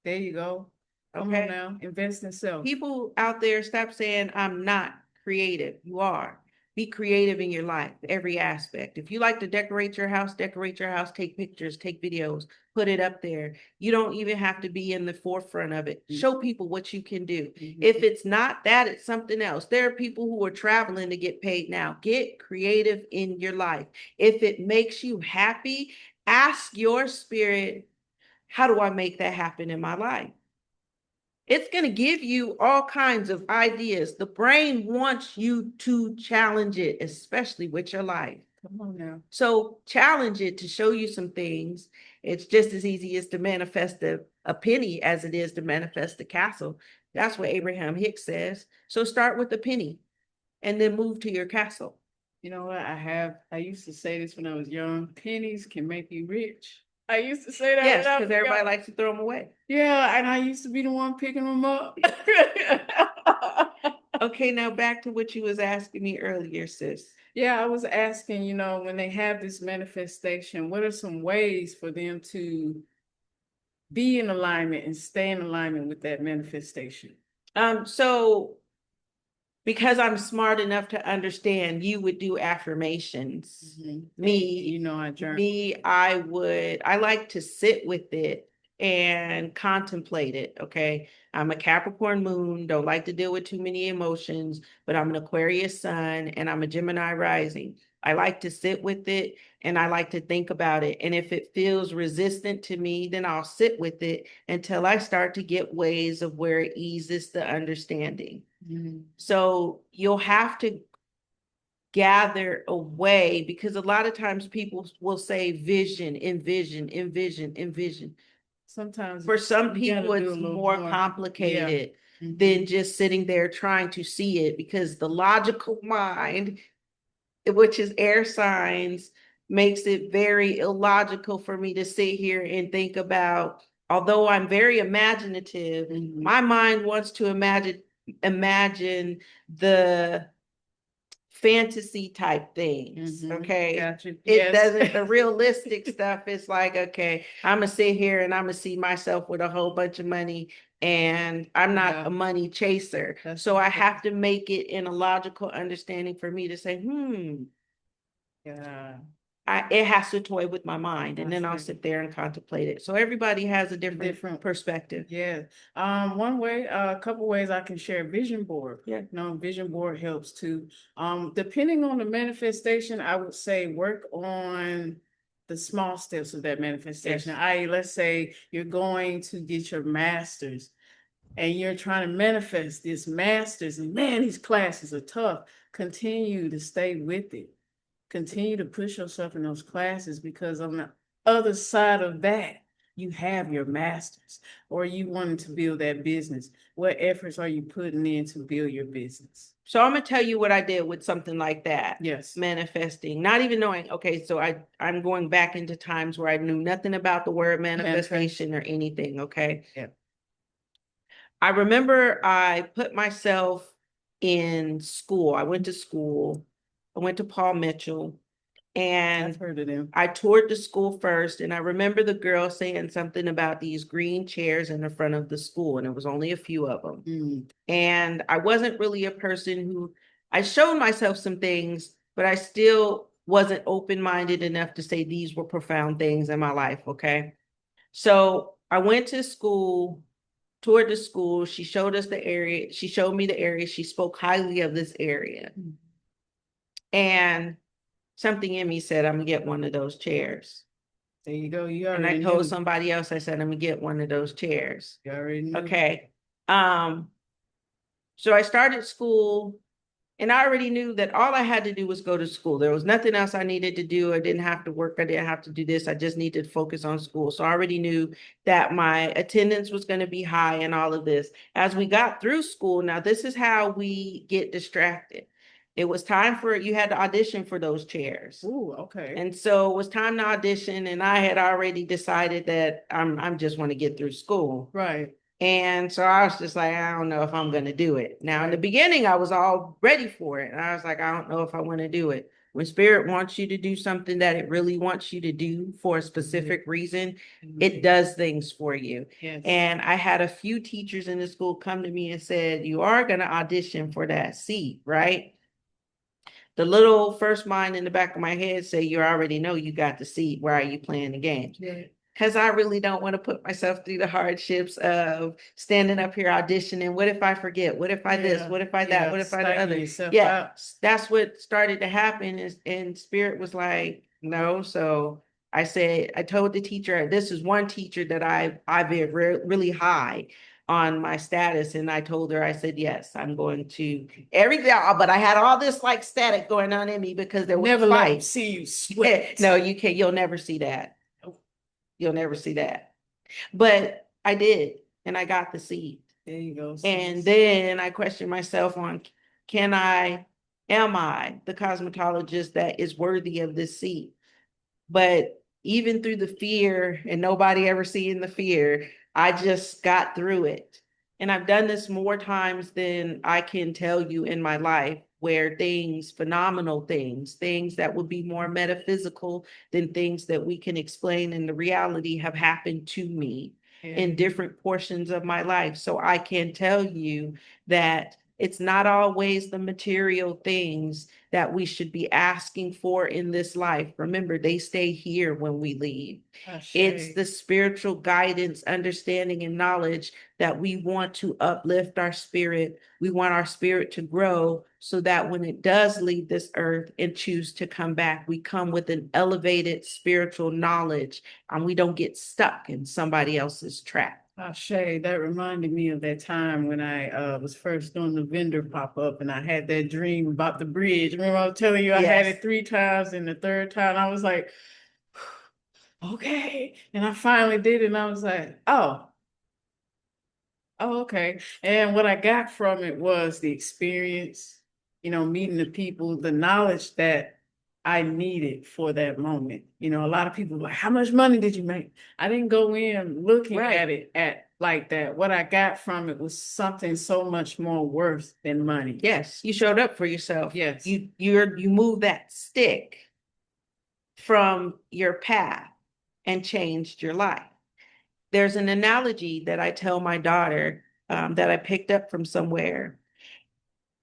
There you go. Come on now, invest in self. People out there, stop saying I'm not creative. You are. Be creative in your life, every aspect. If you like to decorate your house, take pictures, take videos, put it up there. You don't even have to be in the forefront of it. Show people what you can do. If it's not that, it's something else. There are people who are traveling to get paid now. Get creative in your life. If it makes you happy, ask your spirit, how do I make that happen in my life? It's going to give you all kinds of ideas. The brain wants you to challenge it, especially with your life. Come on now. So challenge it to show you some things. It's just as easy as to manifest a penny as it is to manifest a castle. That's what Abraham Hicks says. So start with the penny and then move to your castle. You know what? I used to say this when I was young. Pennies can make you rich. I used to say that. Yes, because everybody likes to throw them away. Yeah, and I used to be the one picking them up. Okay, now back to what you was asking me earlier, sis. Yeah, I was asking, when they have this manifestation, what are some ways for them to be in alignment and stay in alignment with that manifestation? So because I'm smart enough to understand, you would do affirmations. Me, I journal. I like to sit with it and contemplate it. Okay. I'm a Capricorn moon, don't like to deal with too many emotions, but I'm an Aquarius sun and I'm a Gemini rising. I like to sit with it and I like to think about it. And if it feels resistant to me, then I'll sit with it until I start to get ways of where it eases the understanding. So you'll have to gather a way, because a lot of times people will say vision, envision, envision, envision. Sometimes For some you gotta people, do a it's little more more. complicated Mhm. than just sitting there trying to see it, because the logical mind, which is air signs, makes it very illogical for me to sit here and think about, although I'm very imaginative, my mind wants to imagine the fantasy type things. Okay. Gotcha. It Yes. doesn't, the realistic stuff is like, okay, I'm gonna sit here and I'm gonna see myself with a whole bunch of money, and I'm not Yeah. a money chaser. That's So I okay. have to make it in a logical understanding for me to say, Yeah. it has to toy with my mind, and I then I'll see. sit there and contemplate it. So everybody has a different Different. perspective. Yeah. One way, a couple ways I can share vision board. Yeah. No, vision board helps too. Depending on the manifestation, I would say work on the small steps of that manifestation. Yes. Let's say you're going to get your master's and you're trying to manifest this master's, and man, these classes are tough. Continue to stay with it. Continue to push yourself in those classes, because on the other side of that, you have your master's, or you wanting to build that business. What efforts are you putting in to build your business? So I'm gonna tell you what I did with something like that. Yes. Manifesting, not even knowing. Okay, so I'm going back into times where I knew nothing about the word manifestation or anything. Okay. Yeah. I remember I put myself in school. I went to school. I went to Paul Mitchell, and I've heard of them. I toured the school first, and I remember the girl saying something about these green chairs in the front of the school, and it was only a few of them. And I wasn't really a person who, I showed myself some things, but I still wasn't open-minded enough to say these were profound things in my life. Okay. So I went to school, toured the school. She showed us the area. She showed me the area. She spoke highly of this area. And something in me said, I'm gonna get one of those chairs. There you go. You And I already told knew. somebody else, I said, I'm gonna get one of those chairs. You already knew. Okay. So I started school, and I already knew that all I had to do was go to school. There was nothing else I needed to do. I didn't have to work. I didn't have to do this. I just needed to focus on school. So I already knew that my attendance was going to be high and all of this. As we got through school, now this is how we get distracted. It was time for, you had to audition for those chairs. Ooh, okay. And so it was time to audition, and I had already decided that I'm just want to get through school. Right. And so I was just like, I don't know if I'm going to do it. Now, in the beginning, I was all ready for it. And I was like, I don't know if I want to do it. When spirit wants you to do something that it really wants you to do for a specific reason, it does things for you. Yes. And I had a few teachers in the school come to me and said, you are going to audition for that seat, right? The little first mind in the back of my head say, you already know you got the seat. Why are you playing the game? Yeah. Because I really don't want to put myself through the hardships of standing up here auditioning. What if I forget? What if I this? What if I that? What if I the other? Yeah, that's what started to happen. And spirit was like, no. So I said, I told the teacher, this is one teacher that I've been really high on my status. And I told her, I said, yes, I'm going to everything. But I had all this like static going on in me because there was never a let fight. see you sweat. No, you can't. You'll never see that. You'll never see that. But I did, and I got the seat. There you go. And then I questioned myself on, am I the cosmetologist that is worthy of this seat? But even through the fear, and nobody ever seeing the fear, I just got through it. And I've done this more times than I can tell you in my life, where things, phenomenal things that would be more metaphysical than things that we can explain in the reality, have happened to me in different portions of my life. So I can tell you that It's not always the material things that we should be asking for in this life. Remember, they stay here when we leave. It's the spiritual guidance, understanding, and knowledge that we want to uplift our spirit. We want our spirit to grow so that when it does leave this earth and choose to come back, we come with an elevated spiritual knowledge and we don't get stuck in somebody else's trap. Shay, that reminded me of that time when I was first doing the vendor pop-up and I had that dream about the bridge. Remember I was telling you I had Yes. it 3 times, and the third time I was like, okay. And I finally did it and I was like, oh, okay. And what I got from it was the experience, meeting the people, the knowledge that I needed for that moment. A lot of people were like, how much money did you make? I didn't go in looking at it at like that. What I got from it was something so much more worth than money. Yes, you showed up for yourself. Yes. You moved that stick from your path and changed your life. There's an analogy that I tell my daughter that I picked up from somewhere.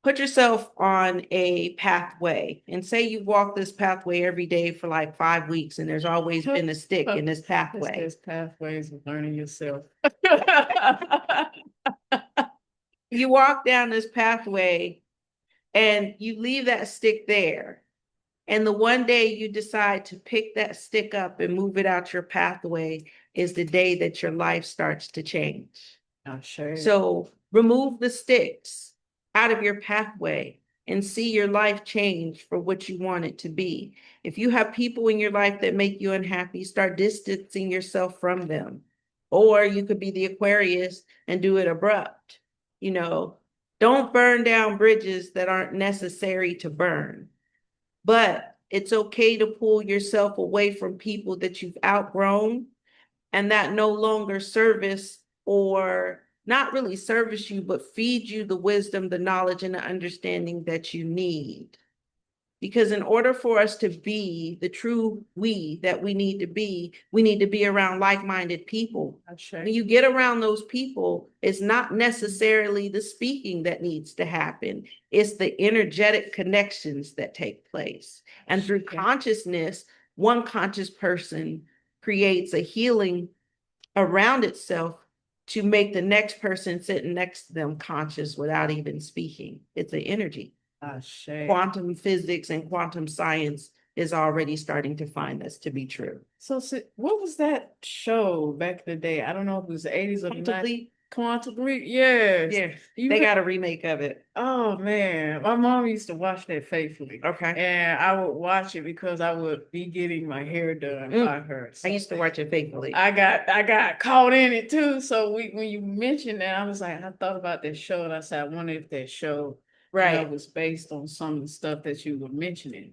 Put yourself on a pathway and say you walk this pathway every day for like 5 weeks and there's always been a stick in this pathway. There's pathways of learning yourself. You walk down this pathway and you leave that stick there. And the one day you decide to pick that stick up and move it out your pathway is the day that your life starts to change. Sure. So remove the sticks out of your pathway and see your life change for what you want it to be. If you have people in your life that make you unhappy, start distancing yourself from them. Or you could be the Aquarius and do it abrupt. Don't burn down bridges that aren't necessary to burn. But it's okay to pull yourself away from people that you've outgrown and that no longer service or not really service you, but feed you the wisdom, the knowledge, and the understanding that you need. Because in order for us to be the true we that we need to be around like-minded people. When you get around those people, it's not necessarily the speaking that needs to happen. It's the energetic connections that take place. And through consciousness, one conscious person creates a healing around itself to make the next person sitting next to them conscious without even speaking. It's an energy. Quantum physics and quantum science is already starting to find this to be true. So what was that show back in the day? I don't know if it was the 80s or the 90s. Quantum Leap, yes. Yeah, they got a remake of it. Oh man, my mom used to watch that faithfully. Okay. And I would watch it because I would be getting my hair done by her. So I used to watch it faithfully. I got caught in it too. So when you mentioned that, I was like, I thought about that show and I said, I wonder if that show was based on some of the stuff that you were mentioning.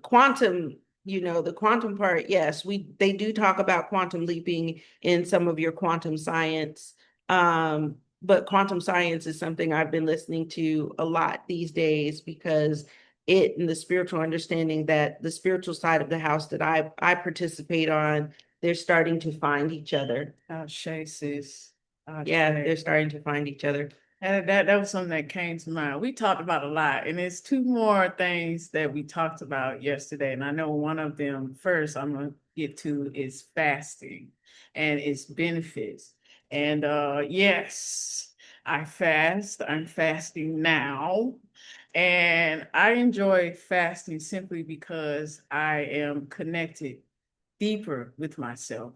Quantum, the quantum part, yes, they do talk about quantum leaping in some of your quantum science. But quantum science is something I've been listening to a lot these days because and the spiritual understanding that the spiritual side of the house that I participate on, they're starting to find each other. Shay, sis. Yeah, they're starting to find each other. And that was something that came to mind. We talked about a lot, and there's two more things that we talked about yesterday. And I know one of them first I'm going to get to is fasting and its benefits. And yes, I fast. I'm fasting now. And I enjoy fasting simply because I am connected deeper with myself.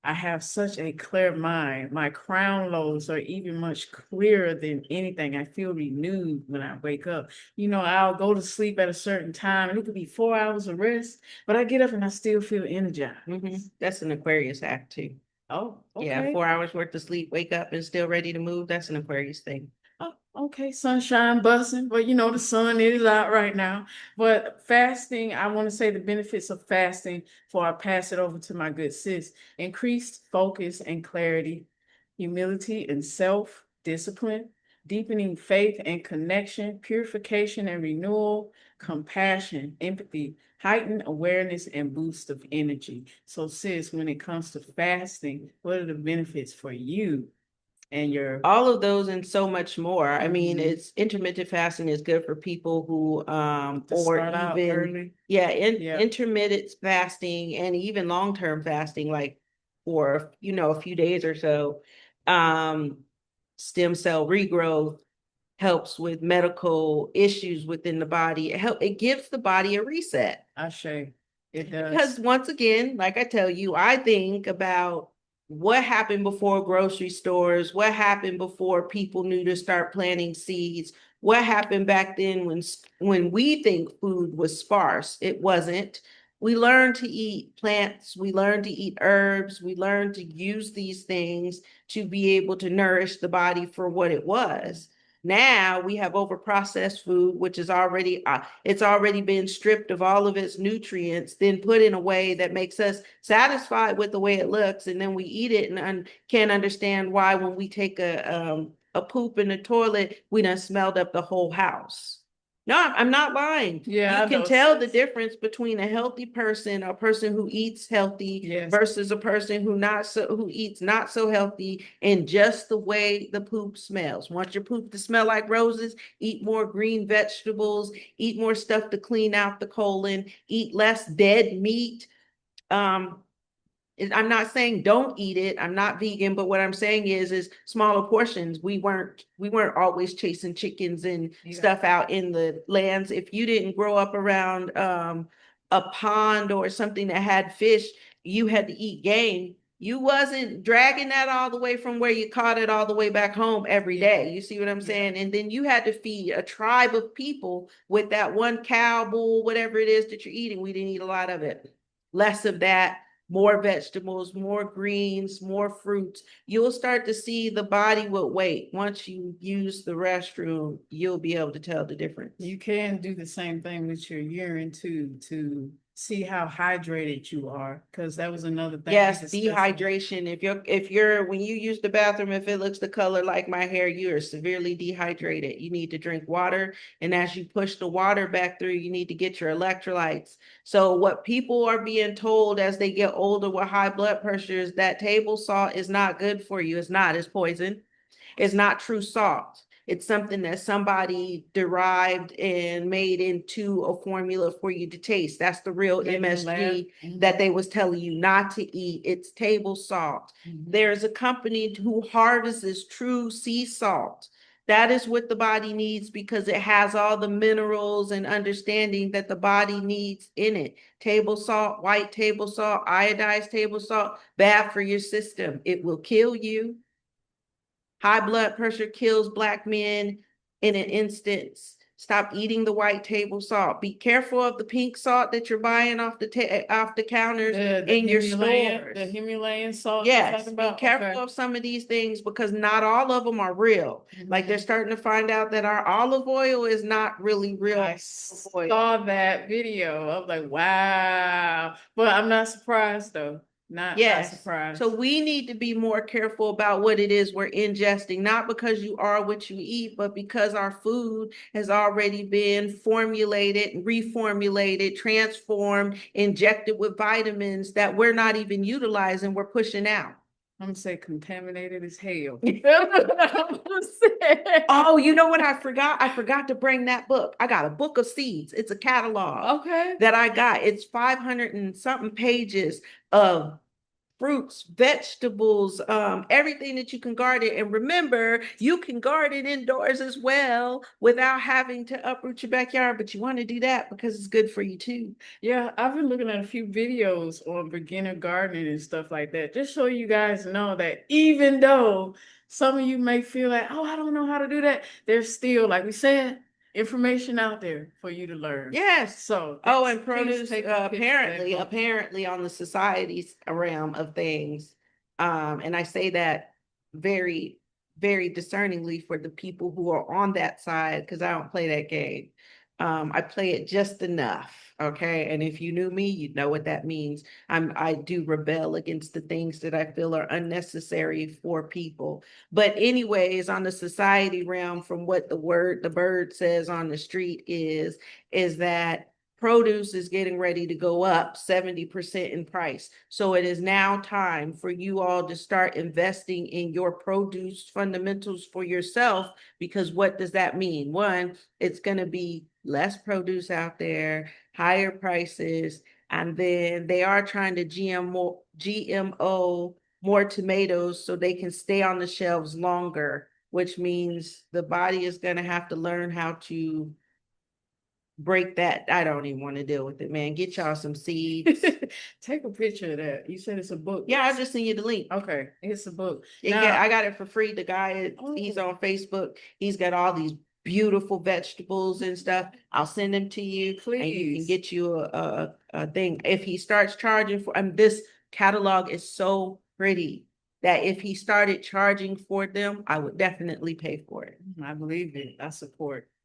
I have such a clear mind. My crown lobes are even much clearer than anything. I feel renewed when I wake up. I'll go to sleep at a certain time, and it could be 4 hours of rest, but I get up and I still feel energized. Mm-hmm. That's an Aquarius act too. Oh, okay. Yeah, 4 hours worth of sleep, wake up and still ready to move. That's an Aquarius thing. Oh, okay, sunshine busting, but the sun is out right now. But fasting, I want to say the benefits of fasting before I pass it over to my good sis: increased focus and clarity, humility and self-discipline, deepening faith and connection, purification and renewal, compassion, empathy, heightened awareness, and boost of energy. So sis, when it comes to fasting, what are the benefits for you? and your All of those and so much more. I mean, Mhm. it's intermittent fasting is good for people who To or start out even early. Yeah. intermittent fasting and even long-term fasting, like for a few days or so. Um, Stem cell regrowth helps with medical issues within the body. It gives the body a reset. I say it Because does. once again, like I tell you, I think about what happened before grocery stores, what happened before people knew to start planting seeds, what happened back then when we think food was sparse. It wasn't. We learned to eat plants, we learned to eat herbs, we learned to use these things to be able to nourish the body for what it was. Now we have overprocessed food, which is already it's already been stripped of all of its nutrients, then put in a way that makes us satisfied with the way it looks, and then we eat it and can't understand why when we take a poop in the toilet, we done smelled up the whole house. No, I'm not lying. Yeah, You I can know, tell the sis. difference between a healthy person, a person who eats healthy, Yes. versus a person who eats not so healthy, in just the way the poop smells. Want your poop to smell like roses? Eat more green vegetables, eat more stuff to clean out the colon, eat less dead meat. Um, I'm not saying don't eat it. I'm not vegan, but what I'm saying is smaller portions. We weren't always chasing chickens and Yeah. stuff out in the lands. If you didn't grow up around a pond or something that had fish, you had to eat game. You wasn't dragging that all the way from where you caught it all the way back home every day. You see what I'm saying? And then you had to feed a tribe of people with that one cow, bull, whatever it is that you're eating. We didn't eat a lot of it. Less of that, more vegetables, more greens, more fruits. You'll start to see the body will weight. Once you use the restroom, you'll be able to tell the difference. You can do the same thing with your urine too, to see how hydrated you are, because that was another thing. Yes, dehydration. If you're when you use the bathroom, if it looks the color like my hair, you are severely dehydrated. You need to drink water. And as you push the water back through, you need to get your electrolytes. So what people are being told as they get older with high blood pressure is that table salt is not good for you. It's not, it's poison. It's not true salt. It's something that somebody derived and made into a formula for you to taste. That's the real MSG that they was telling you not to eat. It's table salt. There's a company who harvests true sea salt. That is what the body needs because it has all the minerals and understanding that the body needs in it. Table salt, white table salt, iodized table salt, bad for your system. It will kill you. High blood pressure kills Black men in an instance. Stop eating the white table salt. Be careful of the pink salt that you're buying off the counters in your stores. The Himalayan salt. Yes, be careful of some of these things because not all of them are real. Like they're starting to find out that our olive oil is not really real. I saw that video. I was like, wow. But I'm not surprised though. Not surprised. So we need to be more careful about what it is we're ingesting, not because you are what you eat, but because our food has already been formulated, reformulated, transformed, injected with vitamins that we're not even utilizing, we're pushing out. I'm gonna say contaminated as hell. Oh, you know what I forgot? I forgot to bring that book. I got a book of seeds. It's a catalog that I got. It's 500 and something pages of fruits, vegetables, everything that you can garden. And remember, you can garden indoors as well without having to uproot your backyard, but you want to do that because it's good for you too. Yeah, I've been looking at a few videos on beginner gardening and stuff like that, just so you guys know that even though some of you may feel like, oh, I don't know how to do that, there's still, like we said, information out there for you to learn. Yes. So, and produce apparently on the society's realm of things. And I say that very, very discerningly for the people who are on that side, because I don't play that game. I play it just enough. Okay. And if you knew me, you'd know what that means. I do rebel against the things that I feel are unnecessary for people. But anyways, on the society realm, from what the bird says on the street is that produce is getting ready to go up 70% in price. So it is now time for you all to start investing in your produce fundamentals for yourself, because what does that mean? One, it's going to be less produce out there, higher prices, and then they are trying to GMO more tomatoes so they can stay on the shelves longer, which means the body is going to have to learn how to break that. I don't even want to deal with it, man. Get y'all some seeds. Take a picture of that. You said it's a book. Yeah, I'll just send you the link. Okay, it's a book. I got it for free. The guy, he's on Facebook. He's got all these beautiful vegetables and stuff. I'll send them to you. Please. And you can get you a thing. If he starts charging for, this catalog is so pretty that if he started charging for them, I would definitely pay for it. I believe it.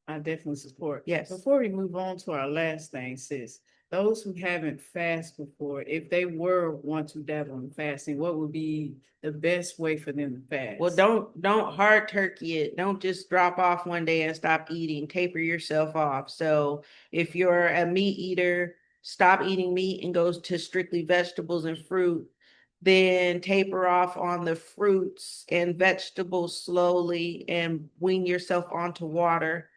I definitely support. Yes. Before we move on to our last thing, sis, those who haven't fasted before, if they want to dabble in fasting, what would be the best way for them to fast? Well, don't hard turkey it. Don't just drop off one day and stop eating. Taper yourself off. So if you're a meat eater, stop eating meat and goes to strictly vegetables and fruit. Then taper off on the fruits and vegetables slowly and wean yourself onto water.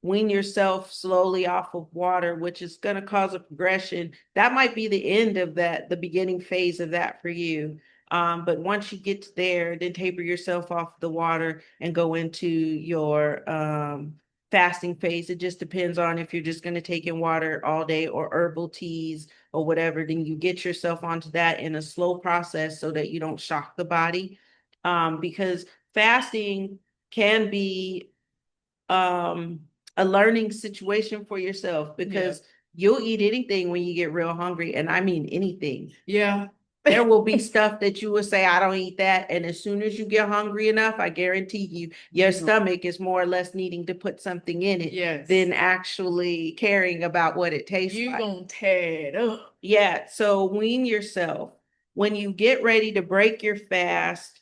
Wean yourself slowly off of water, which is going to cause a progression. That might be the end of that, the beginning phase of that for you. But once you get there, then taper yourself off the water and go into your fasting phase. It just depends on if you're just going to take in water all day or herbal teas or whatever. Then you get yourself onto that in a slow process so that you don't shock the body. Because fasting can be a learning situation for yourself, because you'll eat anything when you get real hungry. And I mean anything. Yeah. There will be stuff that you will say, I don't eat that. And as soon as you get hungry enough, I guarantee you, your stomach is more or less needing to put something in it than actually caring about what it tastes like. You're going to tear it up. Yeah. So wean yourself. When you get ready to break your fast,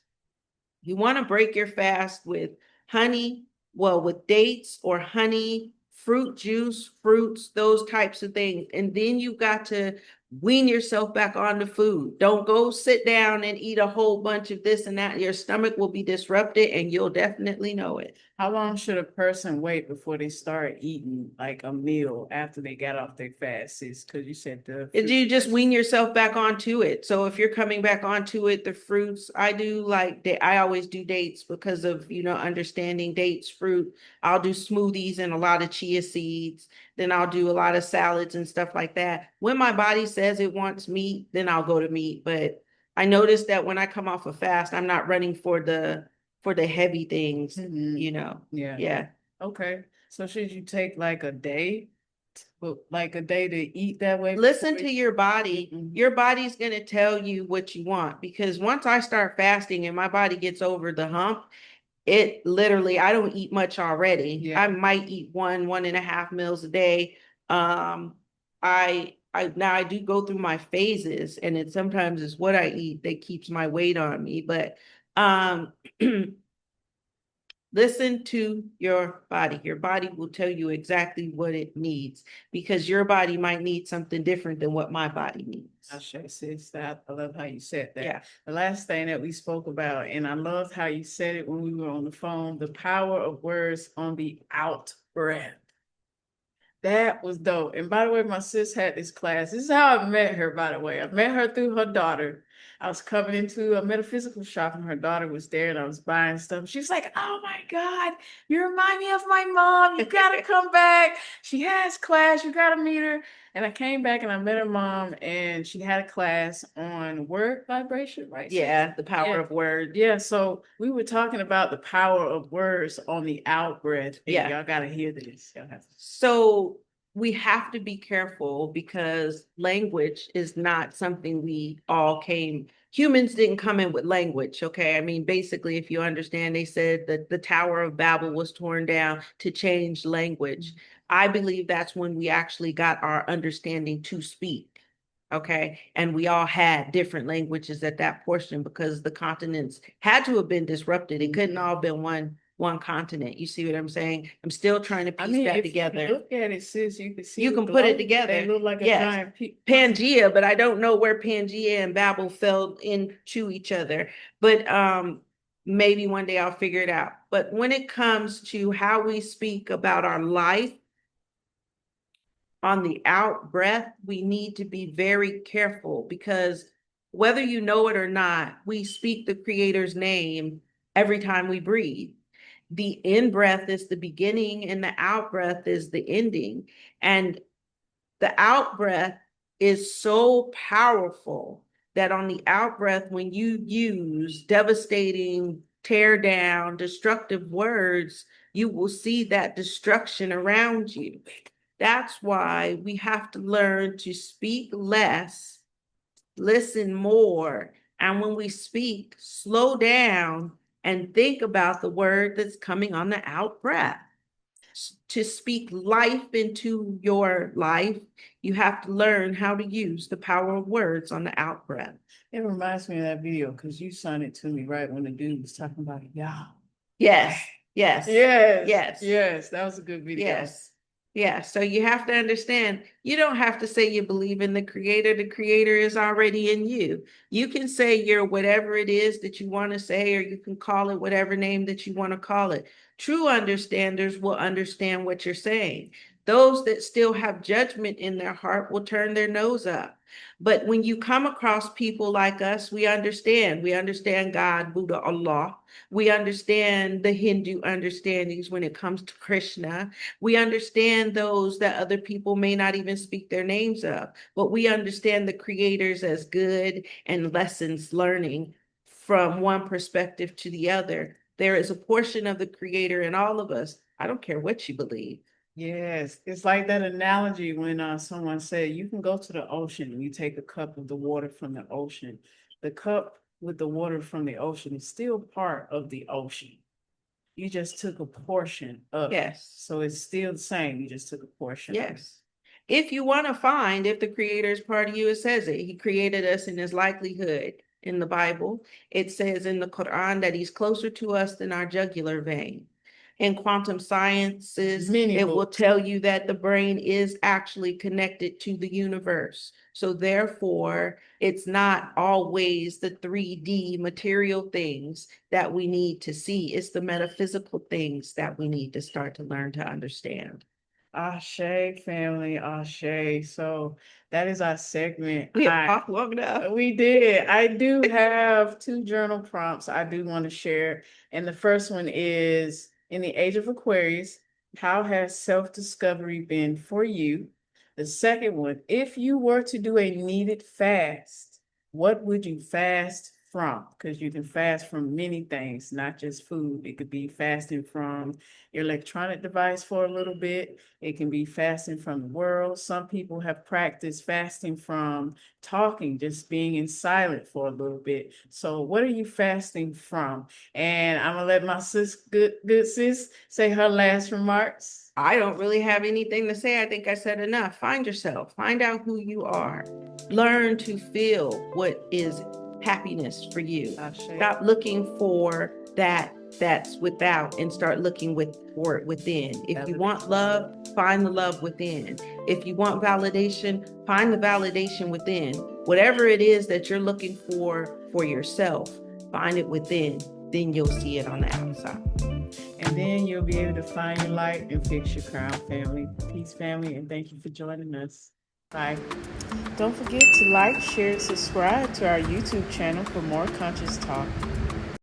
you want to break your fast with honey, with dates or honey, fruit juice, fruits, those types of things. And then you got to wean yourself back on the food. Don't go sit down and eat a whole bunch of this and that. Your stomach will be disrupted and you'll definitely know it. How long should a person wait before they start eating like a meal after they got off their fast? Because you said you just wean yourself back onto it. So if you're coming back onto it, the fruits, I always do dates because of, understanding dates, fruit. I'll do smoothies and a lot of chia seeds. Then I'll do a lot of salads and stuff like that. When my body says it wants meat, then I'll go to meat. But I noticed that when I come off a fast, I'm not running for the heavy things, Yeah. Okay. So should you take like a day to eat that way? Listen to your body. Your body's going to tell you what you want, because once I start fasting and my body gets over the hump, it literally, I don't eat much already. Yeah. I might eat 1.5 meals a day. Now I do go through my phases, and it sometimes is what I eat that keeps my weight on me. But listen to your body. Your body will tell you exactly what it needs, because your body might need something different than what my body needs. I love how you said that. Yeah. The last thing that we spoke about, and I loved how you said it when we were on the phone, the power of words on the out breath. That was dope. And by the way, my sis had this class. This is how I met her, by the way. I met her through her daughter. I was coming into a metaphysical shop and her daughter was there and I was buying stuff. She was like, oh my God, you remind me of my mom. You got to come back. She has class. You got to meet her. And I came back and I met her mom, and she had a class on word vibration, right? Yeah, the power of words. Yeah, so we were talking about the power of words on the out breath. Yeah. Y'all got to hear this. So we have to be careful, because language is not something humans didn't come in with language. Okay. I mean, basically, if you understand, they said that the Tower of Babel was torn down to change language. I believe that's when we actually got our understanding to speak. Okay. And we all had different languages at that portion, because the continents had to have been disrupted. It couldn't all been one one continent. You see what I'm saying? I'm still trying to I piece mean, that if together. you look at it, sis, you can see You the can put it globe. together. They look like a Yes. giant Pangea, but I don't know where Pangea and Babel fell into each other. But maybe one day I'll figure it out. But when it comes to how we speak about our life, on the out breath, we need to be very careful, because whether you know it or not, we speak the Creator's name every time we breathe. The in breath is the beginning and the out breath is the ending. And the out breath is so powerful that on the out breath, when you use devastating, tear down, destructive words, you will see that destruction around you. That's why we have to learn to speak less, listen more, and when we speak, slow down and think about the word that's coming on the out breath. To speak life into your life, you have to learn how to use the power of words on the out breath. It reminds me of that video because you sent it to me right when the dude was talking about yeah. Yes, yes, Yes. That was a good video. Yes. Yeah, so you have to understand, you don't have to say you believe in the Creator. The Creator is already in you. You can say you're whatever it is that you want to say, or you can call it whatever name that you want to call it. True understanders will understand what you're saying. Those that still have judgment in their heart will turn their nose up. But when you come across people like us, we understand. We understand God, Buddha, Allah. We understand the Hindu understandings when it comes to Krishna. We understand those that other people may not even speak their names of, but we understand the creators as good and lessons learning from one perspective to the other. There is a portion of the Creator in all of us. I don't care what you believe. Yes, it's like that analogy when someone said you can go to the ocean and you take a cup of the water from the ocean. The cup with the water from the ocean is still part of the ocean. You just took a portion of it. Yes. So it's still the same. You just took a portion of it. Yes. If you want to find if the Creator is part of you, it says it. He created us in His likelihood. In the Bible, it says in the Quran that He's closer to us than our jugular vein. In quantum sciences, it will tell you that the brain is actually connected to the universe. So therefore, it's not always the 3D material things that we need to see. It's the metaphysical things that we need to start to learn to understand. Ashe, family, Ashe. So that is our segment. We have talked long enough. We did. I do have 2 journal prompts I do want to share. And the first one is, in the Age of Aquarius, how has self-discovery been for you? The second one, if you were to do a needed fast, what would you fast from? Because you can fast from many things, not just food. It could be fasting from your electronic device for a little bit. It can be fasting from the world. Some people have practiced fasting from talking, just being in silent for a little bit. So what are you fasting from? And I'm gonna let my good sis, say her last remarks. I don't really have anything to say. I think I said enough. Find yourself, find out who you are. Learn to feel what is happiness for you. Stop looking for that's without and start looking for it within. If you want love, find the love within. If you want validation, find the validation within. Whatever it is that you're looking for yourself, find it within. Then you'll see it on the outside. And then you'll be able to find your light and fix your crown, family. Peace, family, and thank you for joining us. Bye. Don't forget to like, share, and subscribe to our YouTube channel for more conscious talk.